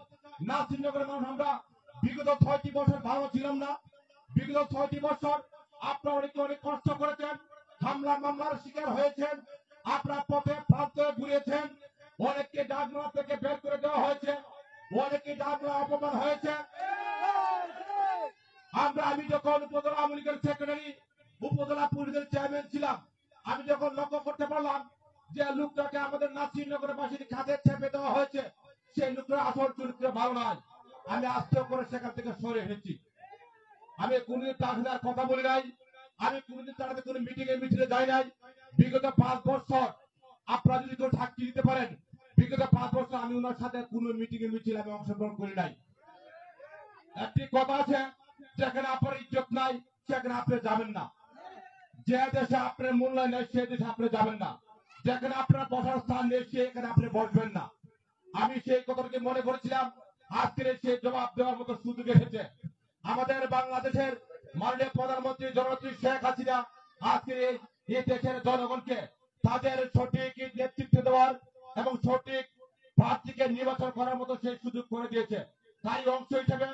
নাসিরনগরের মানুষ আমরা বিগত ৬টি বছর ভালো ছিলাম না। বিগত ৬টি বছর আপনারা অনেক কষ্ট করেছেন, মামলার শিকার হয়েছেন, আপনার পথে প্রান্তে ঘুরেছেন, অনেককে ডাকনা থেকে বের করে দেওয়া হয়েছে, অনেকে ডাকনা অপমান হয়েছে। আমি যখন উপজেলা আওয়ামী লীগের সেক্রেটারি, উপজেলা পুলিশের চেয়ারম্যান ছিলাম, আমি যখন লক্ষ্য করতে পারলাম যে লোকটাকে আমাদের নাসিরনগরের বাসীর খাতে চেপে দেওয়া হয়েছে, সেই লোকটা আসল চরিত্র ভালো নয়, আমি আস্তে করে সেখান থেকে সরে এসেছি। আমি কোনদিন তার সাথে আর কথা বলি নাই, আমি কোনদিন তার সাথে কোনো মিটিংয়ে যাই নাই। বিগত ৫ বছর আপনারা যদি কেউ সাক্ষী দিতে পারেন, বিগত ৫ বছর আমি ওনার সাথে কোনো মিটিংয়ে আমি অংশগ্রহণ করি নাই। একটি কথা আছে, যেখানে আপনার ইজ্জত নাই সেখানে আপনি যাবেন না, যে দেশে আপনার মূল্যায়ন নেই সে দেশে আপনি যাবেন না, যেখানে আপনার বসার স্থান নেই সেখানে আপনি বসবেন না। আমি সেই কথাটাকে মনে করেছিলাম, আজকের সেই জবাব দেওয়ার মতো সুযোগ এসেছে। আমাদের বাংলাদেশের মাননীয় প্রধানমন্ত্রী জননেত্রী শেখ হাসিনা আজকের এই দেশের জনগণকে তাদের সঠিক নেতৃত্ব দেওয়ার এবং সঠিক প্রার্থীকে নির্বাচন করার মতো সেই সুযোগ করে দিয়েছে। তাই অংশ হিসেবে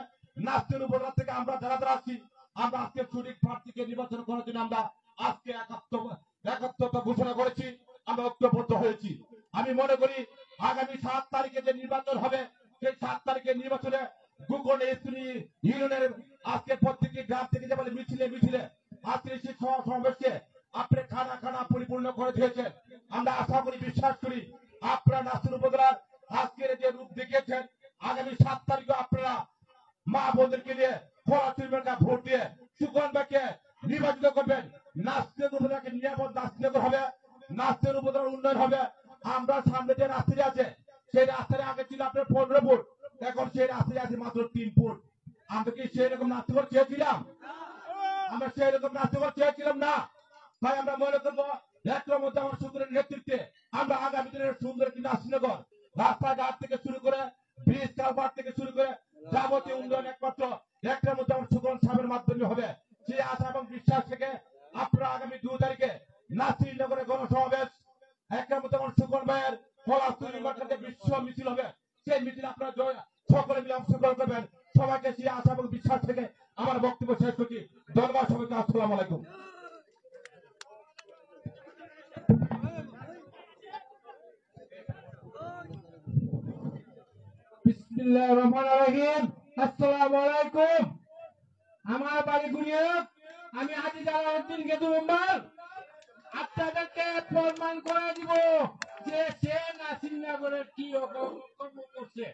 নাসির উপজেলা থেকে আমরা যারা আছি, আমরা আজকে সঠিক প্রার্থীকে নির্বাচন করার জন্য আমরা আজকে একাত্মতা ঘোষণা করেছি, আমরা ঐক্যবদ্ধ হয়েছি। আমি মনে করি আগামী ৭ তারিখে যে নির্বাচন হবে, সেই ৭ তারিখের নির্বাচনে গোকর্ণ ইউনিয়নের আজকে প্রত্যেকটি গ্রাম থেকে যে বলে মিছিলে আজকে সেই সমাবেশকে আপনি খানা পরিপূর্ণ করে দিয়েছেন। আমরা আশা করি, বিশ্বাস করি আপনারা নাসির উপজেলার আজকের যে রূপ দেখিয়েছেন, আগামী ৭ তারিখে আপনারা মা বোনদেরকে নিয়ে ভোট দিয়ে সুকন ভাইকে নির্বাচিত করবেন। নাসির উপজেলাকে নিরাপদ নাসিরনগর হবে, নাসির উপজেলার উন্নয়ন হবে। আমরা সামনে যে রাস্তাটি আছে, সেই রাস্তায় আগে ছিল আপনার 15 ফুট, এখন সেই রাস্তায় আছে মাত্র 3 ফুট। আমরা কি সেই রকম নাসিরনগর চেয়েছিলাম? আমরা সেই রকম নাসিরনগর চেয়েছিলাম না। তাই আমরা মনে করবো একরামুজ্জামান সুন্দরের নেতৃত্বে আমরা আগামী দিনের সুন্দর একটি নাসিরনগর, রাস্তাঘাট থেকে শুরু করে ব্রিজ কালভার্ট থেকে শুরু করে যাবতীয় উন্নয়ন একমাত্র একরামুজ্জামান সুন্দর সাহেবের মাধ্যমে হবে। সেই আশা এবং বিশ্বাস থেকে আপনারা আগামী 2 তারিখে নাসিরনগরে গণসমাবেশ, একরামুজ্জামান সুন্দর ভাইয়ের ফলাফল মার্কাতে বিশ্ব মিছিল হবে, সেই মিছিল আপনারা সকলে মিলে অংশগ্রহণ করবেন। সবাইকে সেই আশা এবং বিশ্বাস থেকে আমার বক্তব্য শেষ করছি। ধন্যবাদ সবাইকে। আসসালামু আলাইকুম। বিসমিল্লাহির রহমানির রহিম। আসসালামু আলাইকুম। আমার বাড়ি গুনিয়াক, আমি হাজী জালালউদ্দিন গেদু মেম্বার। আপনাদেরকে প্রমাণ করে দিব যে সে নাসিরনগরের কি কর্ম করছে।